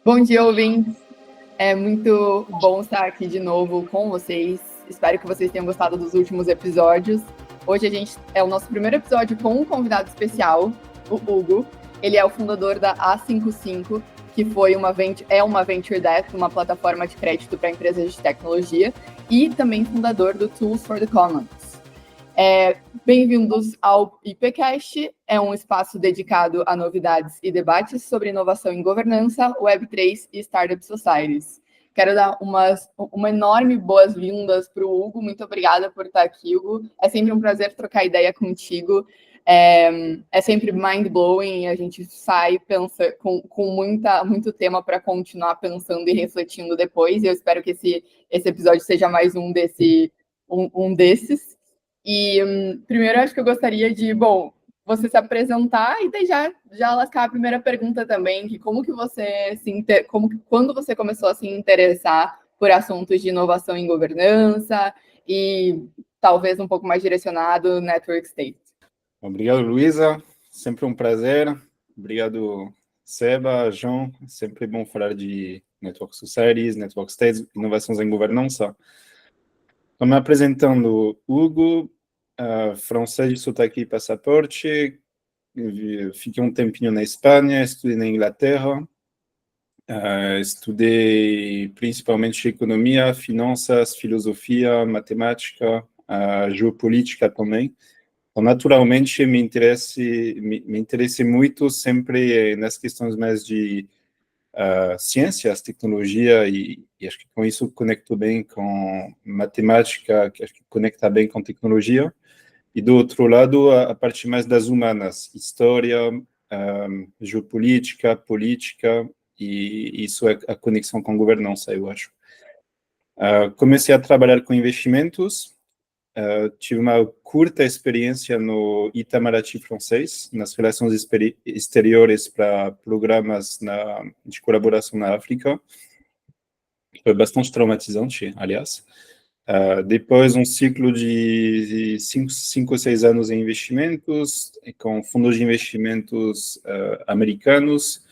Bom dia, ouvintes. É muito bom estar aqui de novo com vocês. Espero que vocês tenham gostado dos últimos episódios. Hoje é o nosso primeiro episódio com um convidado especial, o Hugo. Ele é o fundador da A55, que é uma Venture Debt, uma plataforma de crédito para empresas de tecnologia, e também fundador do Tools for the Commons. Bem-vindos ao IPCast, é um espaço dedicado a novidades e debates sobre inovação em governança, Web3 e Startup Societies. Quero dar uma enorme boas-vindas para o Hugo, muito obrigada por estar aqui, Hugo. É sempre um prazer trocar ideia contigo, é sempre mind-blowing, a gente sai com muito tema para continuar pensando e refletindo depois, e eu espero que esse episódio seja mais um desses. E primeiro, acho que eu gostaria de, você se apresentar e daí já lascar a primeira pergunta também, que quando você começou a se interessar por assuntos de inovação em governança e talvez um pouco mais direcionado Network State. Obrigado, Luísa. Sempre um prazer. Obrigado, Seba, João. Sempre bom falar de Network Societies, Network States, inovações em governança. Estou me apresentando, Hugo, francês de sotaque e passaporte. Fiquei um tempinho na Espanha, estudei na Inglaterra. Estudei principalmente economia, finanças, filosofia, matemática, geopolítica também. Então, naturalmente, me interessei muito sempre nas questões mais de ciências, tecnologia, e acho que com isso conecto bem com matemática, que acho que conecta bem com tecnologia. E do outro lado, a parte mais das humanas, história, geopolítica, política, e isso é a conexão com governança, eu acho. Comecei a trabalhar com investimentos. Tive uma curta experiência no Itamaraty francês, nas relações exteriores para programas de colaboração na África. Foi bastante traumatizante, aliás. Depois, um ciclo de 5 ou 6 anos em investimentos, com fundos de investimentos americanos,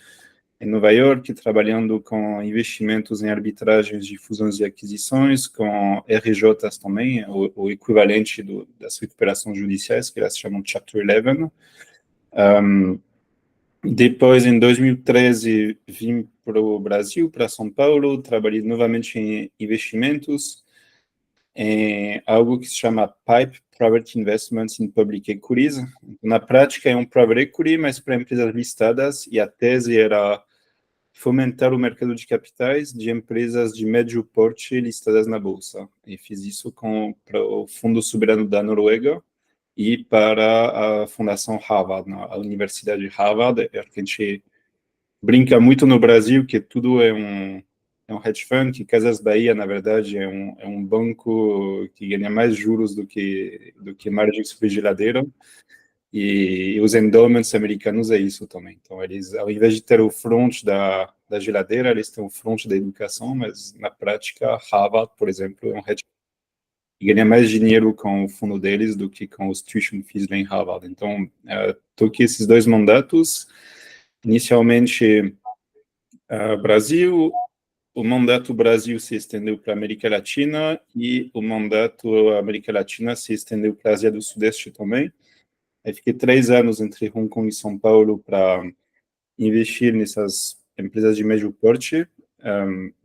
em Nova York, trabalhando com investimentos em arbitragens de fusões e aquisições, com RJs também, o equivalente das recuperações judiciais, que elas chamam Chapter 11. Depois, em 2013, vim para o Brasil, para São Paulo, trabalhei novamente em investimentos, em algo que se chama PIPE, Private Investments in Public Equities. Na prática, é um private equity, mas para empresas listadas, e a tese era fomentar o mercado de capitais de empresas de médio porte listadas na Bolsa. E fiz isso para o Fundo Soberano da Noruega e para a Fundação Harvard, a Universidade de Harvard. A gente brinca muito no Brasil que tudo é um hedge fund, que Casas Bahia, na verdade, é um banco que ganha mais juros do que margem de geladeira. E os endowments americanos é isso também. Então, eles, ao invés de ter o front da geladeira, eles têm o front da educação, mas, na prática, Harvard, por exemplo, é um hedge e ganha mais dinheiro com o fundo deles do que com os tuition fees em Harvard. Então, toquei esses 2 mandatos. Inicialmente, Brasil, o mandato Brasil se estendeu para a América Latina e o mandato América Latina se estendeu para a Ásia do Sudeste também. Aí fiquei 3 anos entre Hong Kong e São Paulo para investir nessas empresas de médio porte,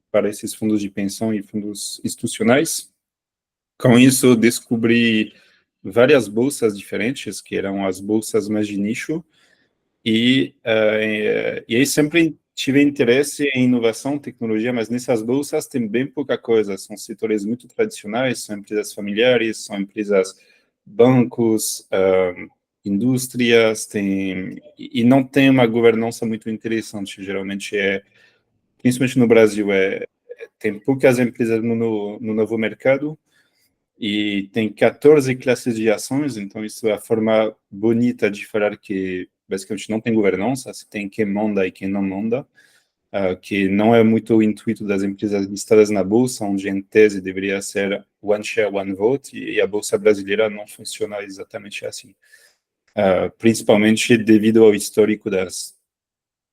para esses fundos de pensão e fundos institucionais. Com isso, descobri várias bolsas diferentes, que eram as bolsas mais de nicho, e aí sempre tive interesse em inovação, tecnologia, mas nessas bolsas tem bem pouca coisa, são setores muito tradicionais, são empresas familiares, são empresas, bancos, indústrias, e não tem uma governança muito interessante, geralmente principalmente no Brasil, tem poucas empresas no novo mercado, e tem 14 classes de ações, então isso é a forma bonita de falar que basicamente não tem governança, se tem quem manda e quem não manda, que não é muito o intuito das empresas listadas na Bolsa, onde em tese deveria ser one share, one vote, e a Bolsa brasileira não funciona exatamente assim. Principalmente devido ao histórico das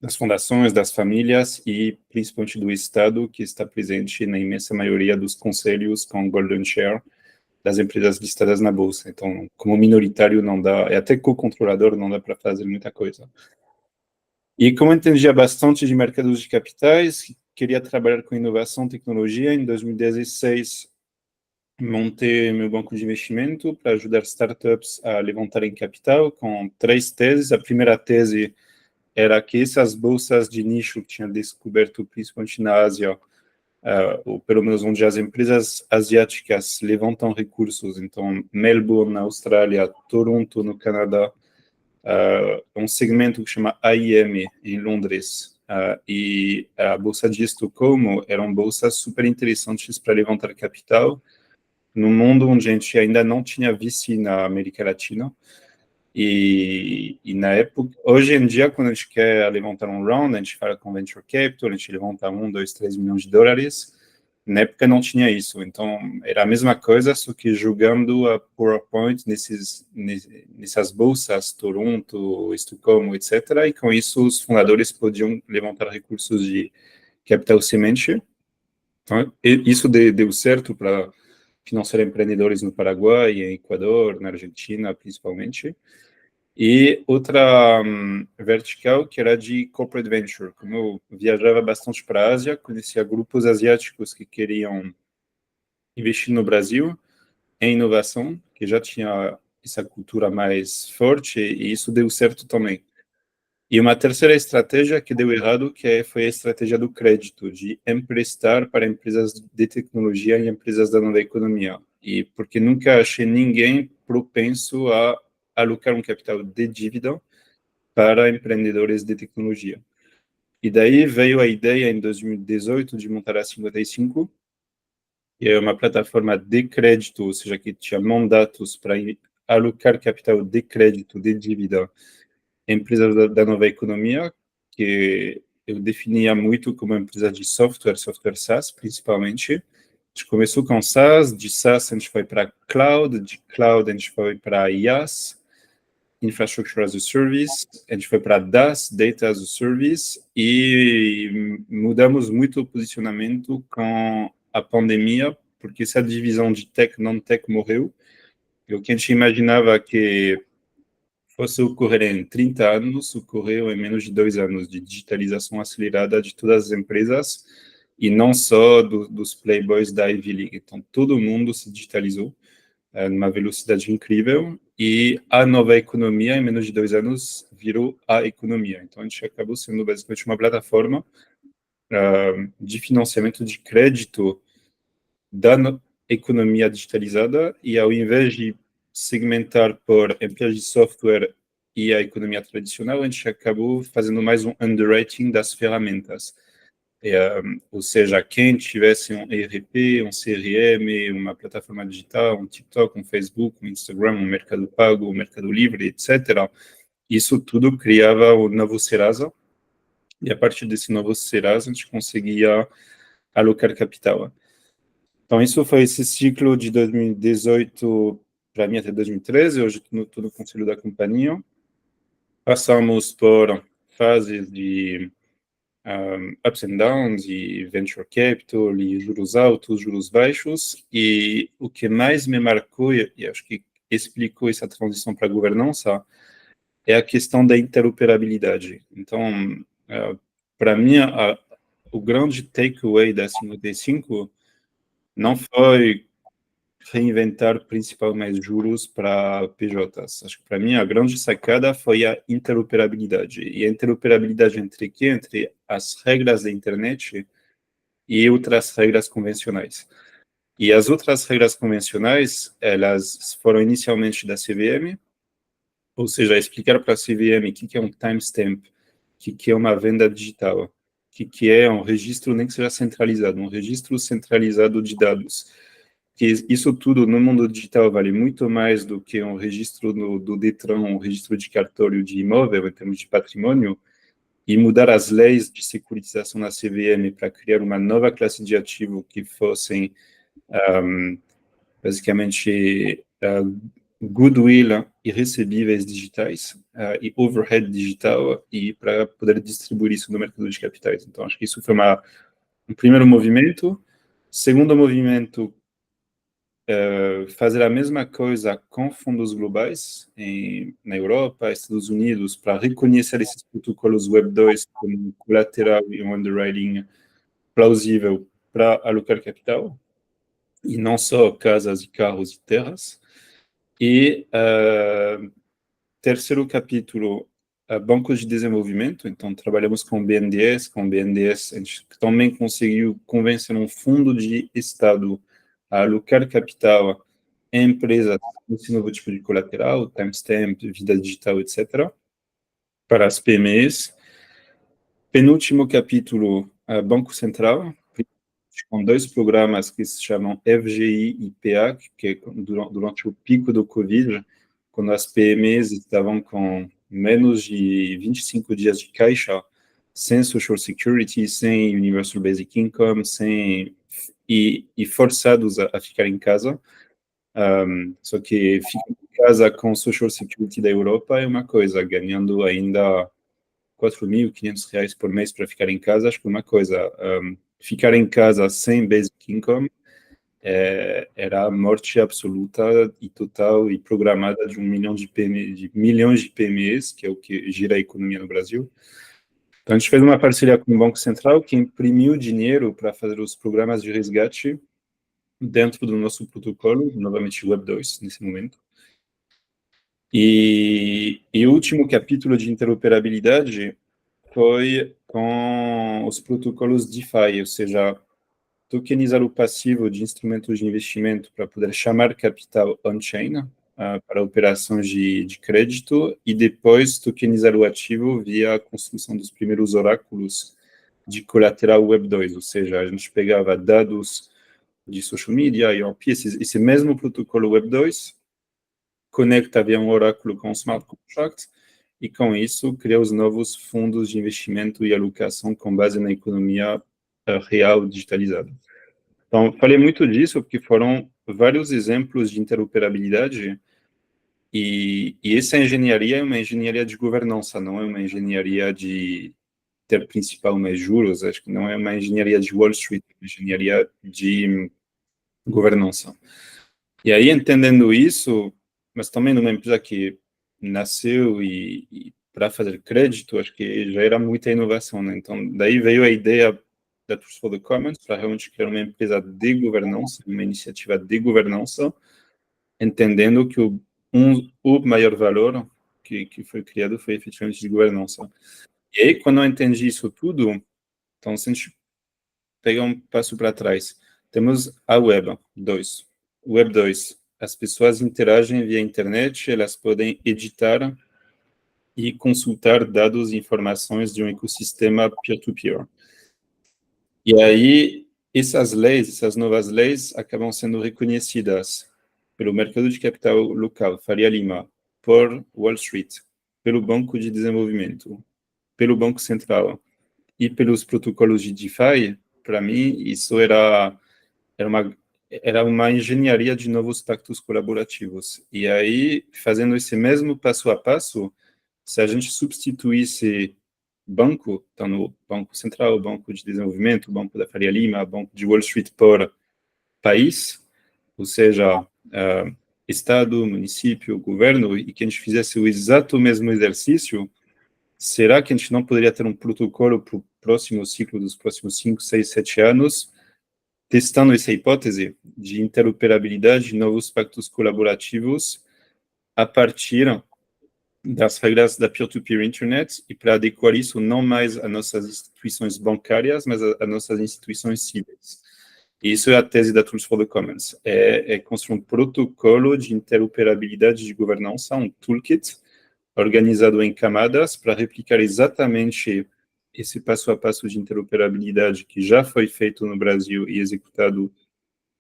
das fundações, das famílias e principalmente do Estado, que está presente na imensa maioria dos conselhos com golden share das empresas listadas na bolsa. Então, como minoritário não dá, e até co-controlador não dá para fazer muita coisa. E como eu entendia bastante de mercados de capitais, queria trabalhar com inovação e tecnologia, em 2016 montei meu banco de investimento para ajudar startups a levantarem capital com 3 teses. A primeira tese era que essas bolsas de nicho que tinha descoberto principalmente na Ásia, ou pelo menos onde as empresas asiáticas levantam recursos, então Melbourne na Austrália, Toronto no Canadá, um segmento que chama AIM em Londres, e a bolsa de Estocolmo eram bolsas super interessantes para levantar capital no mundo onde a gente ainda não tinha VC na América Latina. E na época, hoje em dia, quando a gente quer levantar um round, a gente fala com venture capital, a gente levanta 1, 2, 3 milhões de dólares. Na época não tinha isso, então era a mesma coisa, só que jogando a PowerPoint nessas bolsas, Toronto, Estocolmo, etc. E com isso os fundadores podiam levantar recursos de capital semente. Então, isso deu certo para financiar empreendedores no Paraguai, em Equador, na Argentina, principalmente. E outra vertical que era de corporate venture. Como eu viajava bastante para a Ásia, conhecia grupos asiáticos que queriam investir no Brasil em inovação, que já tinha essa cultura mais forte, e isso deu certo também. E uma terceira estratégia que deu errado, foi a estratégia do crédito, de emprestar para empresas de tecnologia e empresas da nova economia. E porque nunca achei ninguém propenso a alocar um capital de dívida para empreendedores de tecnologia. E daí veio a ideia, em 2018, de montar a 55, que é uma plataforma de crédito, ou seja, que tinha mandatos para alocar capital de crédito, de dívida, empresas da nova economia, que eu definia muito como empresa de software SaaS, principalmente. A gente começou com SaaS, de SaaS a gente foi para Cloud, de Cloud a gente foi para IaaS, Infrastructure as a Service, a gente foi para DaaS, Data as a Service, e mudamos muito o posicionamento com a pandemia, porque essa divisão de tech, non-tech morreu, e o que a gente imaginava que fosse ocorrer em 30 anos, ocorreu em menos de 2 anos, de digitalização acelerada de todas as empresas, e não só dos playboys da Ivy League. Então, todo mundo se digitalizou numa velocidade incrível, e a nova economia, em menos de 2 anos, virou a economia. Então, a gente acabou sendo basicamente uma plataforma de financiamento de crédito da economia digitalizada, e ao invés de segmentar por empresas de software e a economia tradicional, a gente acabou fazendo mais um underwriting das ferramentas. Ou seja, quem tivesse um ERP, um CRM, uma plataforma digital, um TikTok, um Facebook, um Instagram, um Mercado Pago, um Mercado Livre, etc., isso tudo criava o novo Serasa, e a partir desse novo Serasa a gente conseguia alocar capital. Então, isso foi esse ciclo de 2018 para mim até 2013, hoje estou no conselho da companhia. Passamos por fases de ups and downs, e venture capital, e juros altos, juros baixos, e o que mais me marcou, e acho que explicou essa transição para a governança, é a questão da interoperabilidade. Então, para mim, o grande takeaway da 55 não foi reinventar principalmente juros para PJs. Acho que para mim a grande sacada foi a interoperabilidade. E a interoperabilidade entre quê? Entre as regras da internet e outras regras convencionais. E as outras regras convencionais, elas foram inicialmente da CVM, ou seja, explicar para a CVM o que é um timestamp, o que é uma venda digital, o que é um registro, nem que seja centralizado, um registro centralizado de dados. Que isso tudo no mundo digital vale muito mais do que um registro do Detran, um registro de cartório de imóvel em termos de patrimônio, e mudar as leis de securitização na CVM para criar uma nova classe de ativo que fossem basicamente goodwill e recebíveis digitais e overhead digital e para poder distribuir isso no mercado de capitais. Então, acho que isso foi um primeiro movimento. Segundo movimento, fazer a mesma coisa com fundos globais na Europa, Estados Unidos, para reconhecer esses protocolos Web 2 como colateral e um underwriting plausível para alocar capital, e não só casas e carros e terras. E terceiro capítulo, bancos de desenvolvimento. Então, trabalhamos com BNDES. Com BNDES, a gente também conseguiu convencer um fundo de Estado a alocar capital em empresas com esse novo tipo de colateral, timestamp, vida digital, etc., para as PMEs. Penúltimo capítulo, Banco Central, com dois programas que se chamam FGI e PEAC, que é durante o pico do Covid, quando as PMEs estavam com menos de 25 dias de caixa, sem Social Security, sem Universal Basic Income, e forçados a ficar em casa. Só que ficar em casa com Social Security da Europa é uma coisa, ganhando ainda R$ 4.500 por mês para ficar em casa, acho que é uma coisa. Ficar em casa sem Basic Income era a morte absoluta e total e programada de 1 milhão de milhões de PMEs, que é o que gira a economia no Brasil. Então, a gente fez uma parceria com o Banco Central, que imprimiu dinheiro para fazer os programas de resgate dentro do nosso protocolo, novamente Web 2, nesse momento. E o último capítulo de interoperabilidade foi com os protocolos DeFi, ou seja, tokenizar o passivo de instrumentos de investimento para poder chamar capital on-chain para operações de crédito e depois tokenizar o ativo via a construção dos primeiros oráculos de colateral Web 2, ou seja, a gente pegava dados de social media, ERP, esse mesmo protocolo Web 2, conecta via um oráculo com o smart contract e com isso cria os novos fundos de investimento e alocação com base na economia real digitalizada. Então, falei muito disso porque foram vários exemplos de interoperabilidade e essa engenharia é uma engenharia de governança, não é uma engenharia de ter principal mais juros, acho que não é uma engenharia de Wall Street, é uma engenharia de governança. E aí, entendendo isso, mas também numa empresa que nasceu e para fazer crédito, acho que já era muita inovação, né? Então, daí veio a ideia da Tools for the Commons para realmente criar uma empresa de governança, uma iniciativa de governança, entendendo que o maior valor que foi criado foi efetivamente de governança. E aí, quando eu entendi isso tudo, então, se a gente pegar um passo para trás, temos a Web 2. Web 2, as pessoas interagem via internet, elas podem editar e consultar dados e informações de um ecossistema peer-to-peer. E aí, essas novas leis acabam sendo reconhecidas pelo mercado de capital local, Faria Lima, por Wall Street, pelo Banco de Desenvolvimento, pelo Banco Central e pelos protocolos de DeFi. Para mim, isso era uma engenharia de novos pactos colaborativos. E aí, fazendo esse mesmo passo a passo, se a gente substituísse banco, então no Banco Central, Banco de Desenvolvimento, Banco da Faria Lima, Banco de Wall Street por país, ou seja, Estado, município, governo, e que a gente fizesse o exato mesmo exercício, será que a gente não poderia ter um protocolo para o próximo ciclo dos próximos 5, 6, 7 anos, testando essa hipótese de interoperabilidade de novos pactos colaborativos a partir das regras da peer-to-peer internet e para adequar isso não mais às nossas instituições bancárias, mas às nossas instituições civis. E isso é a tese da Tools for the Commons, é construir um protocolo de interoperabilidade de governança, um toolkit organizado em camadas para replicar exatamente esse passo a passo de interoperabilidade que já foi feito no Brasil e executado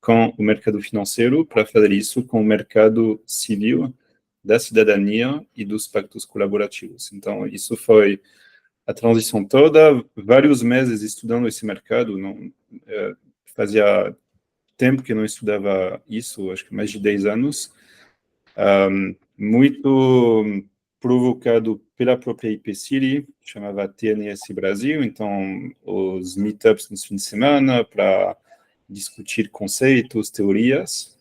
com o mercado financeiro, para fazer isso com o mercado civil, da cidadania e dos pactos colaborativos. Então, isso foi a transição toda, vários meses estudando esse mercado, fazia tempo que não estudava isso, acho que mais de 10 anos, muito provocado pela própria IPCity, chamava TNS Brasil, então os meetups nos fins de semana para discutir conceitos, teorias.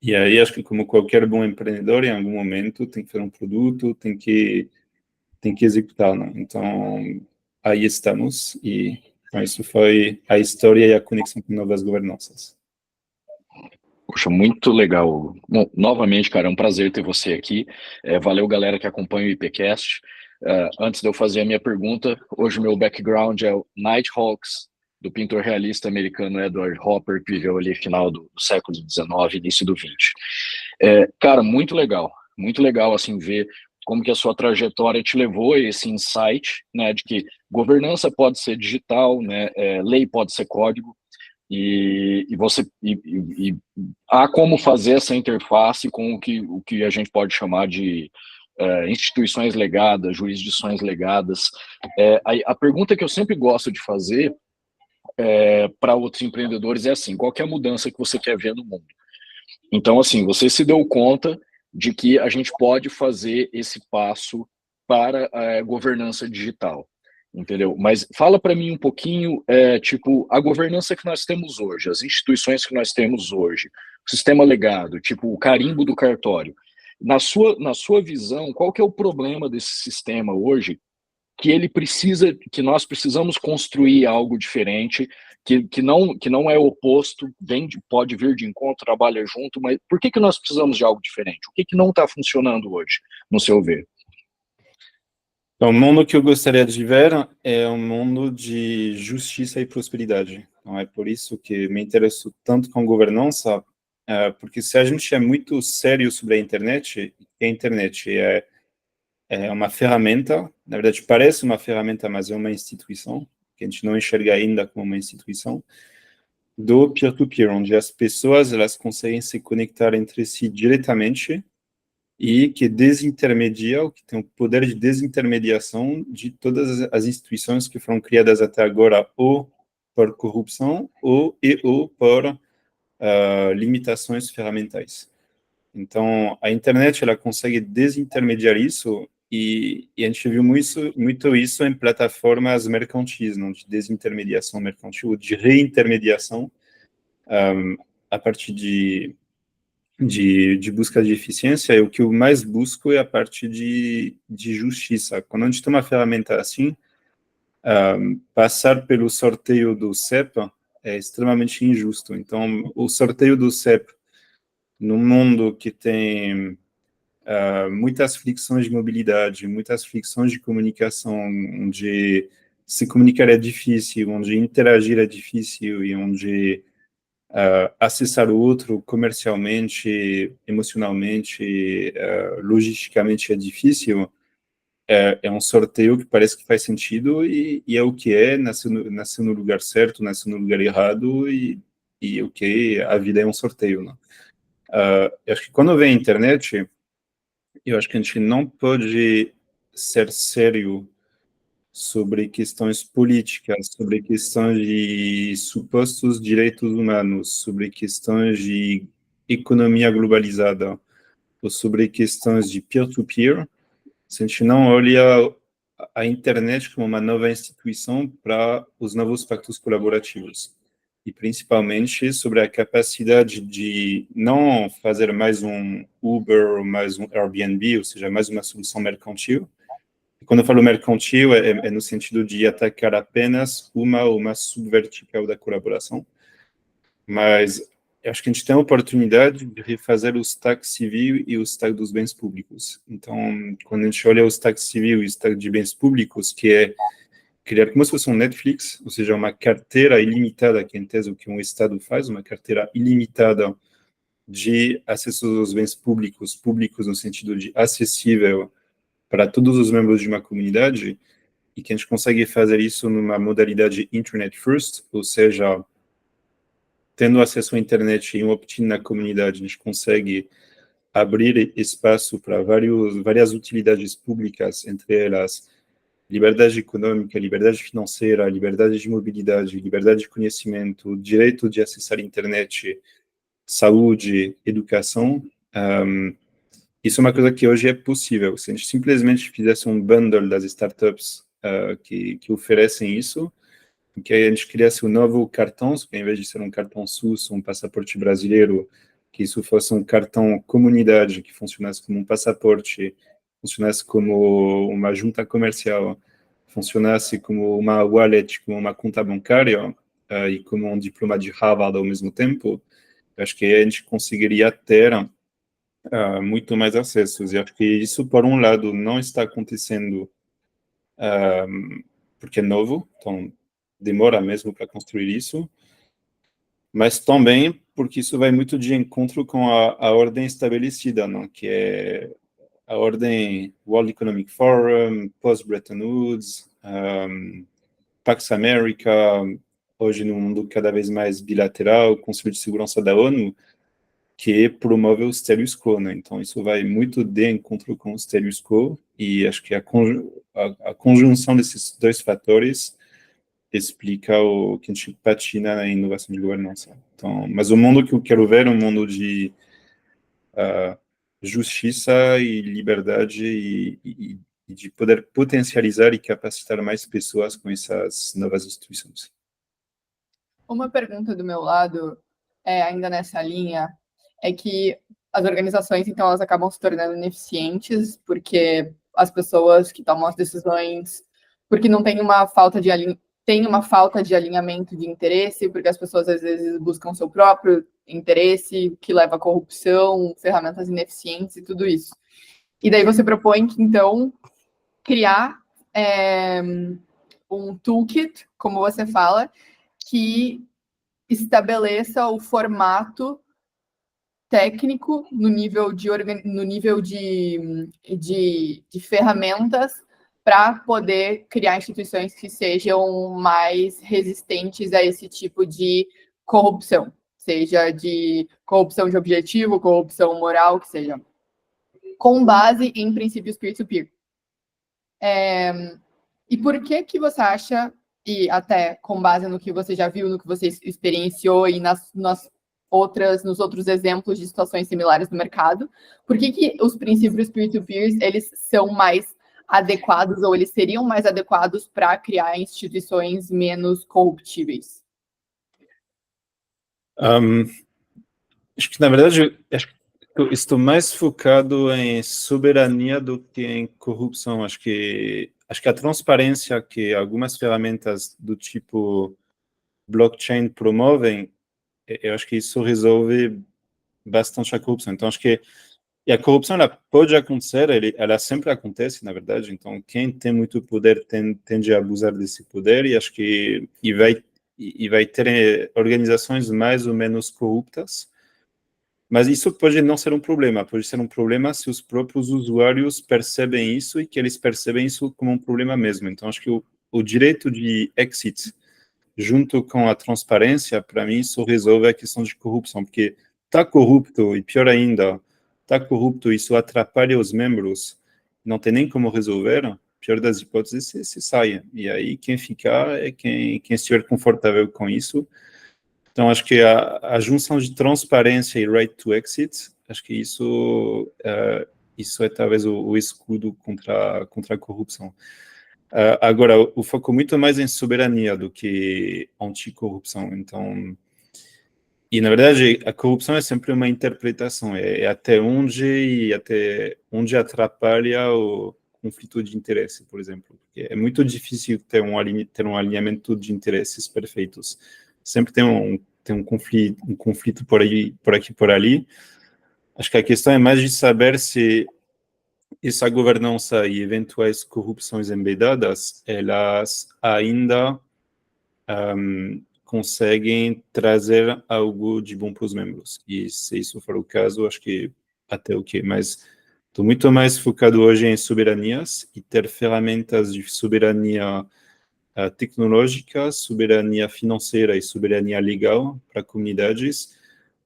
E aí acho que como qualquer bom empreendedor, em algum momento tem que fazer um produto, tem que executar, né? Então aí estamos e então, isso foi a história e a conexão com novas governanças. Poxa, muito legal. Bom, novamente, cara, é um prazer ter você aqui. Valeu, galera que acompanha o IPCast. Antes de eu fazer a minha pergunta, hoje meu background é o Nighthawks, do pintor realista americano Edward Hopper, que viveu ali final do século XIX, início do XX. Cara, muito legal, assim, ver como que a sua trajetória te levou a esse insight, né, de que governança pode ser digital, né, lei pode ser código, e há como fazer essa interface com o que a gente pode chamar de instituições legadas, jurisdições legadas. A pergunta que eu sempre gosto de fazer para outros empreendedores é assim: qual que é a mudança que você quer ver no mundo? Então, assim, você se deu conta de que a gente pode fazer esse passo para a governança digital, entendeu? Mas fala para mim um pouquinho, tipo, a governança que nós temos hoje, as instituições que nós temos hoje, o sistema legado, tipo, o carimbo do cartório. Na sua visão, qual que é o problema desse sistema hoje que ele precisa, que nós precisamos construir algo diferente, que não é oposto, pode vir de encontro, trabalha junto, mas por que nós precisamos de algo diferente? O que não está funcionando hoje, no seu ver? Então, o mundo que eu gostaria de ver é um mundo de justiça e prosperidade. Então, é por isso que me interesso tanto com governança, porque se a gente é muito sério sobre a internet é uma ferramenta, na verdade parece uma ferramenta, mas é uma instituição, que a gente não enxerga ainda como uma instituição, do peer-to-peer, onde as pessoas elas conseguem se conectar entre si diretamente e que desintermedia, ou que tem o poder de desintermediação de todas as instituições que foram criadas até agora ou por corrupção ou por limitações ferramentais. Então, a internet ela consegue desintermediar isso e a gente viu muito isso em plataformas mercantis, não, de desintermediação mercantil, de reintermediação a partir de busca de eficiência. E o que eu mais busco é a parte de justiça. Quando a gente tem uma ferramenta assim, passar pelo sorteio do CEP é extremamente injusto. Então, o sorteio do CEP no mundo que tem muitas fricções de mobilidade, muitas fricções de comunicação, onde se comunicar é difícil, onde interagir é difícil e onde acessar o outro comercialmente, emocionalmente, logisticamente é difícil, é um sorteio que parece que faz sentido e é o que é, nasceu no lugar certo, nasceu no lugar errado e o que a vida é um sorteio, né? Eu acho que quando vem a internet, eu acho que a gente não pode ser sério sobre questões políticas, sobre questões de supostos direitos humanos, sobre questões de economia globalizada, ou sobre questões de peer-to-peer, se a gente não olha a internet como uma nova instituição para os novos pactos colaborativos. E principalmente sobre a capacidade de não fazer mais um Uber, mais um Airbnb, ou seja, mais uma solução mercantil. E quando eu falo mercantil, é no sentido de atacar apenas uma subvertical da colaboração. Mas eu acho que a gente tem a oportunidade de refazer o stack civil e o stack dos bens públicos. Então, quando a gente olha o stack civil e o stack de bens públicos, que é criar como se fosse um Netflix, ou seja, uma carteira ilimitada, que em tese o que um Estado faz, uma carteira ilimitada de acesso aos bens públicos, públicos no sentido de acessível para todos os membros de uma comunidade, e que a gente consegue fazer isso numa modalidade Internet First, ou seja, tendo acesso à internet e um opt-in na comunidade, a gente consegue abrir espaço para várias utilidades públicas, entre elas liberdade econômica, liberdade financeira, liberdade de mobilidade, liberdade de conhecimento, direito de acessar a internet, saúde, educação, isso é uma coisa que hoje é possível. Se a gente simplesmente fizesse um bundle das startups que oferecem isso, que a gente criasse um novo cartão, que ao invés de ser um cartão SUS, um passaporte brasileiro, que isso fosse um cartão comunidade, que funcionasse como um passaporte, funcionasse como uma junta comercial, funcionasse como uma wallet, como uma conta bancária, e como um diploma de Harvard ao mesmo tempo, eu acho que a gente conseguiria ter muito mais acessos. E acho que isso, por um lado, não está acontecendo porque é novo, então demora mesmo para construir isso, mas também porque isso vai muito de encontro com a ordem estabelecida, não? Que é a ordem World Economic Forum, post-Bretton Woods, Pax America, hoje num mundo cada vez mais bilateral, Conselho de Segurança da ONU, que promove o status quo, né? Então, isso vai muito de encontro com o status quo, e acho que a conjunção desses dois fatores explica o que a gente patina na inovação de governança. Então, mas o mundo que eu quero ver é um mundo de justiça e liberdade e de poder potencializar e capacitar mais pessoas com essas novas instituições. Uma pergunta do meu lado, ainda nessa linha, é que as organizações, então, elas acabam se tornando ineficientes porque as pessoas que tomam as decisões, porque não tem uma falta de alinhamento de interesse, porque as pessoas às vezes buscam seu próprio interesse, que leva à corrupção, ferramentas ineficientes e tudo isso. E daí você propõe que, então, criar um toolkit, como você fala, que estabeleça o formato técnico no nível de ferramentas para poder criar instituições que sejam mais resistentes a esse tipo de corrupção, seja de corrupção de objetivo, corrupção moral, que seja, com base em princípios peer-to-peer. E por que você acha, e até com base no que você já viu, no que você experienciou e nos outros exemplos de situações similares no mercado, por que os princípios peer-to-peer, eles são mais adequados, ou eles seriam mais adequados para criar instituições menos corruptíveis? Acho que, na verdade, acho que eu estou mais focado em soberania do que em corrupção. Acho que a transparência que algumas ferramentas do tipo blockchain promovem, eu acho que isso resolve bastante a corrupção. Então, acho que e a corrupção, ela pode acontecer, ela sempre acontece, na verdade. Então, quem tem muito poder tende a abusar desse poder, e acho que vai ter organizações mais ou menos corruptas. Mas isso pode não ser um problema, pode ser um problema se os próprios usuários percebem isso e que eles percebem isso como um problema mesmo. Então, acho que o direito de exit, junto com a transparência, para mim, isso resolve a questão de corrupção, porque está corrupto, e pior ainda, está corrupto, isso atrapalha os membros, não tem nem como resolver, pior das hipóteses, se sai. E aí, quem ficar é quem estiver confortável com isso. Então, acho que a junção de transparência e right to exit, acho que isso é talvez o escudo contra a corrupção. Agora, o foco muito mais em soberania do que anticorrupção. Então, e na verdade, a corrupção é sempre uma interpretação, é até onde atrapalha o conflito de interesse, por exemplo. Porque é muito difícil ter um alinhamento de interesses perfeitos. Sempre tem um conflito por aqui, por ali. Acho que a questão é mais de saber se essa governança e eventuais corrupções embedadas, elas ainda conseguem trazer algo de bom para os membros. E se isso for o caso, acho que até o quê? Mas estou muito mais focado hoje em soberanias e ter ferramentas de soberania tecnológica, soberania financeira e soberania legal para comunidades,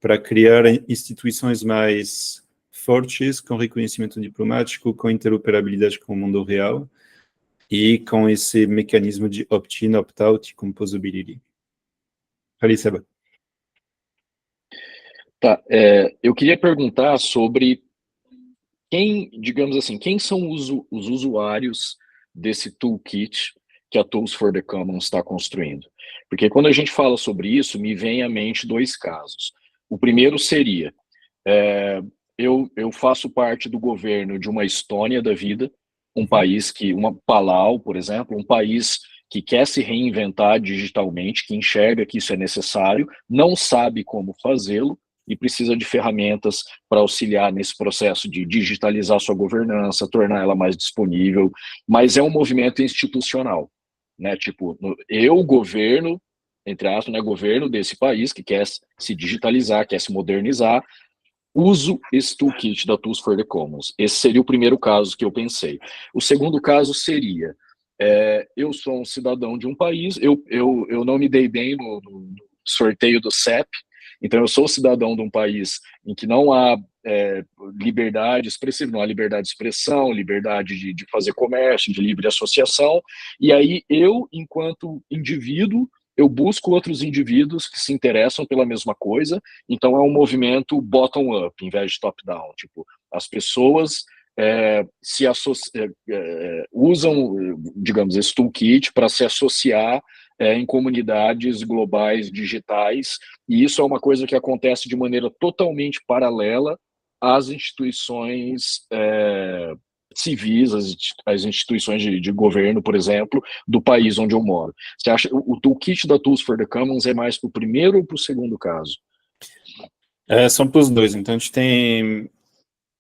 para criar instituições mais fortes, com reconhecimento diplomático, com interoperabilidade com o mundo real e com esse mecanismo de opt-in, opt-out e composability. Seba. Tá, eu queria perguntar sobre digamos assim, quem são os usuários desse toolkit que a Tools for the Commons está construindo? Porque quando a gente fala sobre isso, me vem à mente dois casos. O primeiro seria, eu faço parte do governo de uma Estônia da vida, um país uma Palau, por exemplo, um país que quer se reinventar digitalmente, que enxerga que isso é necessário, não sabe como fazê-lo e precisa de ferramentas para auxiliar nesse processo de digitalizar sua governança, tornar ela mais disponível, mas é um movimento institucional, né? Tipo, eu, governo, entre aspas, né, governo desse país que quer se digitalizar, quer se modernizar, uso esse toolkit da Tools for the Commons. Esse seria o primeiro caso que eu pensei. O segundo caso seria, eu sou um cidadão de um país, eu não me dei bem no sorteio do CEP, então eu sou cidadão de um país em que não há liberdade expressiva, não há liberdade de expressão, liberdade de fazer comércio, de livre associação, e aí eu, enquanto indivíduo, eu busco outros indivíduos que se interessam pela mesma coisa, então é um movimento bottom-up, em vez de top-down. Tipo, as pessoas usam, digamos, esse toolkit para se associar em comunidades globais digitais, e isso é uma coisa que acontece de maneira totalmente paralela às instituições civis, as instituições de governo, por exemplo, do país onde eu moro. Você acha o toolkit da Tools for the Commons é mais para o primeiro ou para o segundo caso? São para os dois. Então, a gente tem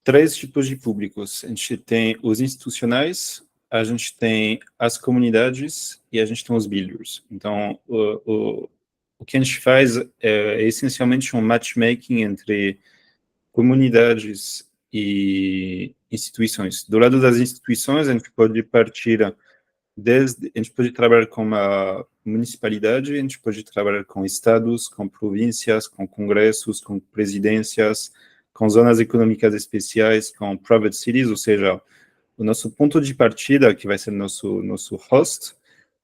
3 tipos de públicos. A gente tem os institucionais, a gente tem as comunidades e a gente tem os builders. Então, o que a gente faz é essencialmente um matchmaking entre comunidades e instituições. Do lado das instituições, a gente pode partir a gente pode trabalhar com uma municipalidade, a gente pode trabalhar com estados, com províncias, com congressos, com presidências, com zonas econômicas especiais, com private cities, ou seja, o nosso ponto de partida, que vai ser nosso host,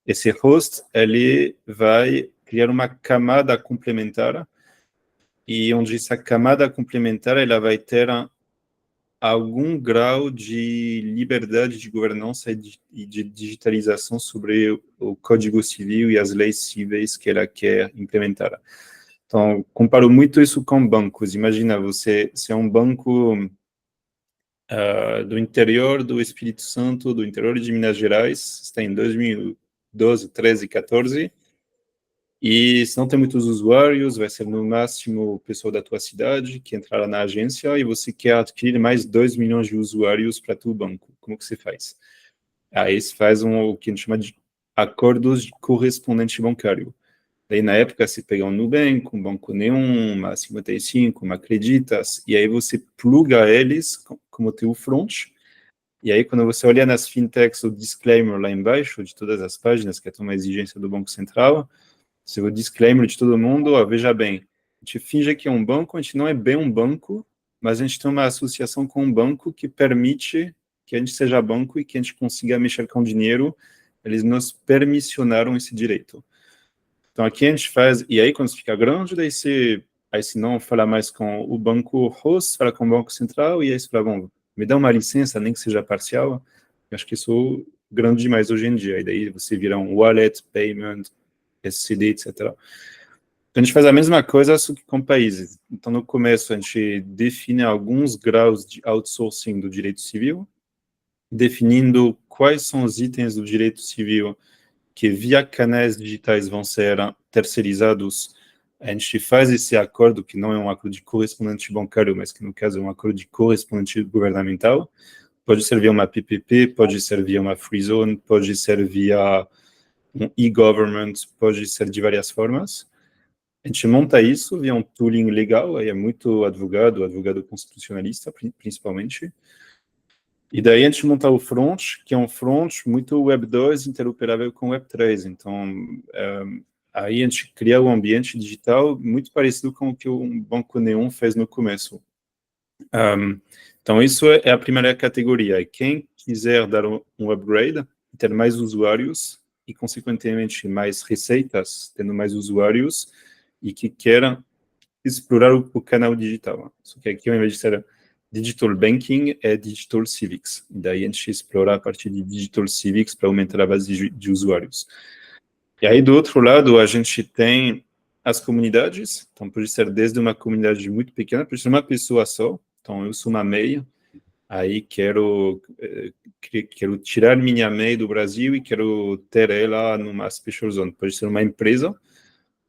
esse host, ele vai criar uma camada complementar, e onde essa camada complementar, ela vai ter algum grau de liberdade de governança e de digitalização sobre o Código Civil e as leis civis que ela quer implementar. Então, comparo muito isso com bancos. Imagina, você é um banco do interior do Espírito Santo, do interior de Minas Gerais, está em 2012, 13, 14, e se não tem muitos usuários, vai ser no máximo o pessoal da tua cidade que entrará na agência e você quer adquirir mais 2 milhões de usuários para teu banco. Como que você faz? Aí você faz o que a gente chama de acordos de correspondente bancário. Daí, na época, você pega um Nubank, um Banco Neon, uma 55, uma Creditas, e aí você pluga eles como teu front, e aí quando você olha nas fintechs o disclaimer lá embaixo de todas as páginas, que é uma exigência do Banco Central, se o disclaimer de todo mundo, veja bem, a gente finge que é um banco, a gente não é bem um banco, mas a gente tem uma associação com um banco que permite que a gente seja banco e que a gente consiga mexer com dinheiro, eles nos permissionaram esse direito. Então aqui a gente faz, e aí quando fica grande, daí se não fala mais com o banco host, fala com o banco central, e aí você fala, bom, me dá uma licença, nem que seja parcial, eu acho que isso é grande demais hoje em dia, e daí você vira um wallet, payment, SCD, etc. Então, a gente faz a mesma coisa, só que com países. Então, no começo, a gente define alguns graus de outsourcing do direito civil, definindo quais são os itens do direito civil que, via canais digitais, vão ser terceirizados. A gente faz esse acordo, que não é um acordo de correspondente bancário, mas que, no caso, é um acordo de correspondente governamental. Pode ser via uma PPP, pode ser via uma free zone, pode ser via um e-government, pode ser de várias formas. A gente monta isso via um tooling legal, aí é muito advogado constitucionalista, principalmente. E daí a gente monta o front, que é um front muito Web 2 interoperável com Web 3. Então, aí a gente cria um ambiente digital muito parecido com o que o Banco Neon fez no começo. Então, isso é a primeira categoria. E quem quiser dar um upgrade, ter mais usuários, e, consequentemente, mais receitas, tendo mais usuários, e que queiram explorar o canal digital. Só que aqui, ao invés de ser Digital Banking e Digital Civics. Daí a gente explora a parte de Digital Civics para aumentar a base de usuários. E aí, do outro lado, a gente tem as comunidades. Então, pode ser desde uma comunidade muito pequena, pode ser uma pessoa só. Então, eu sou uma MEI, aí quero tirar minha MEI do Brasil e quero ter ela numa Special Zone. Pode ser uma empresa,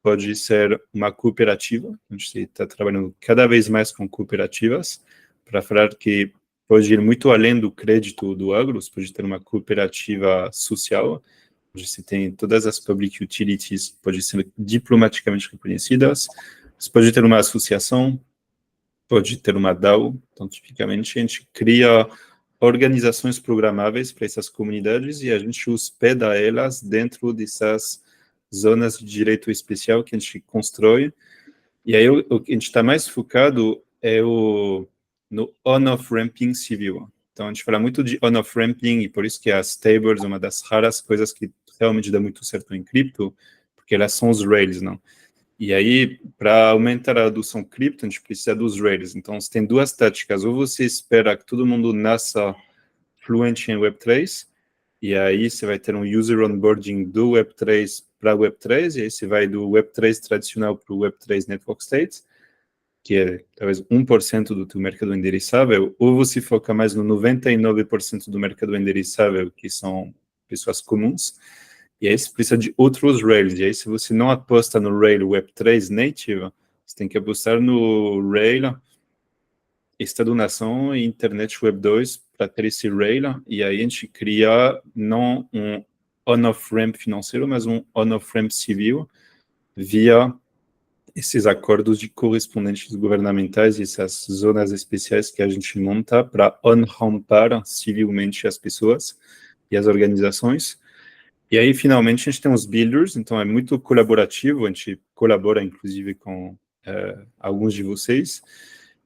pode ser uma cooperativa. A gente está trabalhando cada vez mais com cooperativas, para falar que pode ir muito além do crédito do agro, você pode ter uma cooperativa social, onde você tem todas as public utilities, pode ser diplomaticamente reconhecidas, você pode ter uma associação, pode ter uma DAO, então tipicamente a gente cria organizações programáveis para essas comunidades e a gente hospeda elas dentro dessas zonas de direito especial que a gente constrói. E aí o que a gente está mais focado é no on-off ramping civil. Então a gente fala muito de on-off ramping e por isso que as tables é uma das raras coisas que realmente dá muito certo em cripto, porque elas são os rails, não? E aí, para aumentar a adoção cripto, a gente precisa dos rails. Então, você tem duas táticas. Ou você espera que todo mundo nasça fluente em Web3, e aí você vai ter um user onboarding do Web3 para Web3, e aí você vai do Web3 tradicional para o Web3 Network State, que é talvez 1% do teu mercado endereçável, ou você foca mais no 99% do mercado endereçável, que são pessoas comuns, e aí você precisa de outros rails. E aí, se você não aposta no rail Web3 native, você tem que apostar no rail Estado-nação e Internet Web 2 para ter esse rail. E aí a gente cria não um on-off-ramp financeiro, mas um on-off-ramp civil via esses acordos de correspondentes governamentais e essas zonas especiais que a gente monta para on-rampar civilmente as pessoas e as organizações. E aí, finalmente, a gente tem os builders, então é muito colaborativo, a gente colabora, inclusive, com alguns de vocês.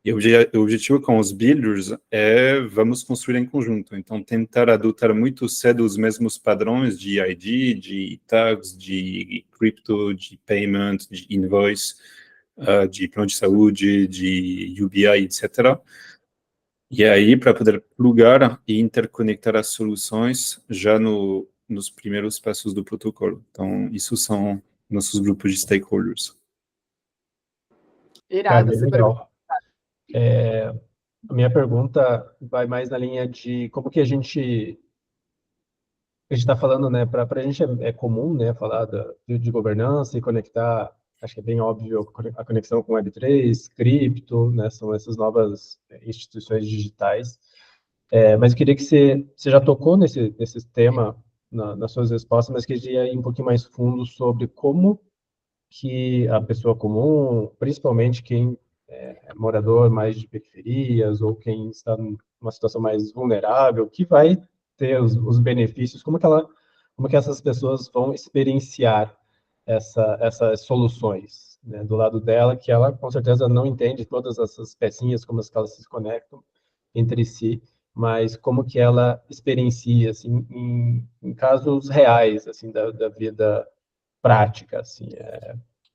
E o objetivo com os builders é vamos construir em conjunto. Então, tentar adotar muito cedo os mesmos padrões de ID, de tags, de crypto, de payment, de invoice, de plano de saúde, de UBI, etc. E aí, para poder plugar e interconectar as soluções já nos primeiros passos do protocolo. Então, isso são nossos grupos de stakeholders. Irado, Bem super. legal. A minha pergunta vai mais na linha de como que a gente está falando, né? Para a gente é comum, né? Falar de governança e conectar, acho que é bem óbvio a conexão com Web3, cripto, né? São essas novas instituições digitais. Mas eu queria que você já tocou nesse tema nas suas respostas, mas queria ir um pouquinho mais fundo sobre como que a pessoa comum, principalmente quem é morador mais de periferias ou quem está numa situação mais vulnerável, que vai ter os benefícios, como que essas pessoas vão experienciar essas soluções, né, do lado dela, que ela com certeza não entende todas essas pecinhas, como elas se conectam entre si, mas como que ela experiencia, assim, em casos reais, assim, da vida prática, assim.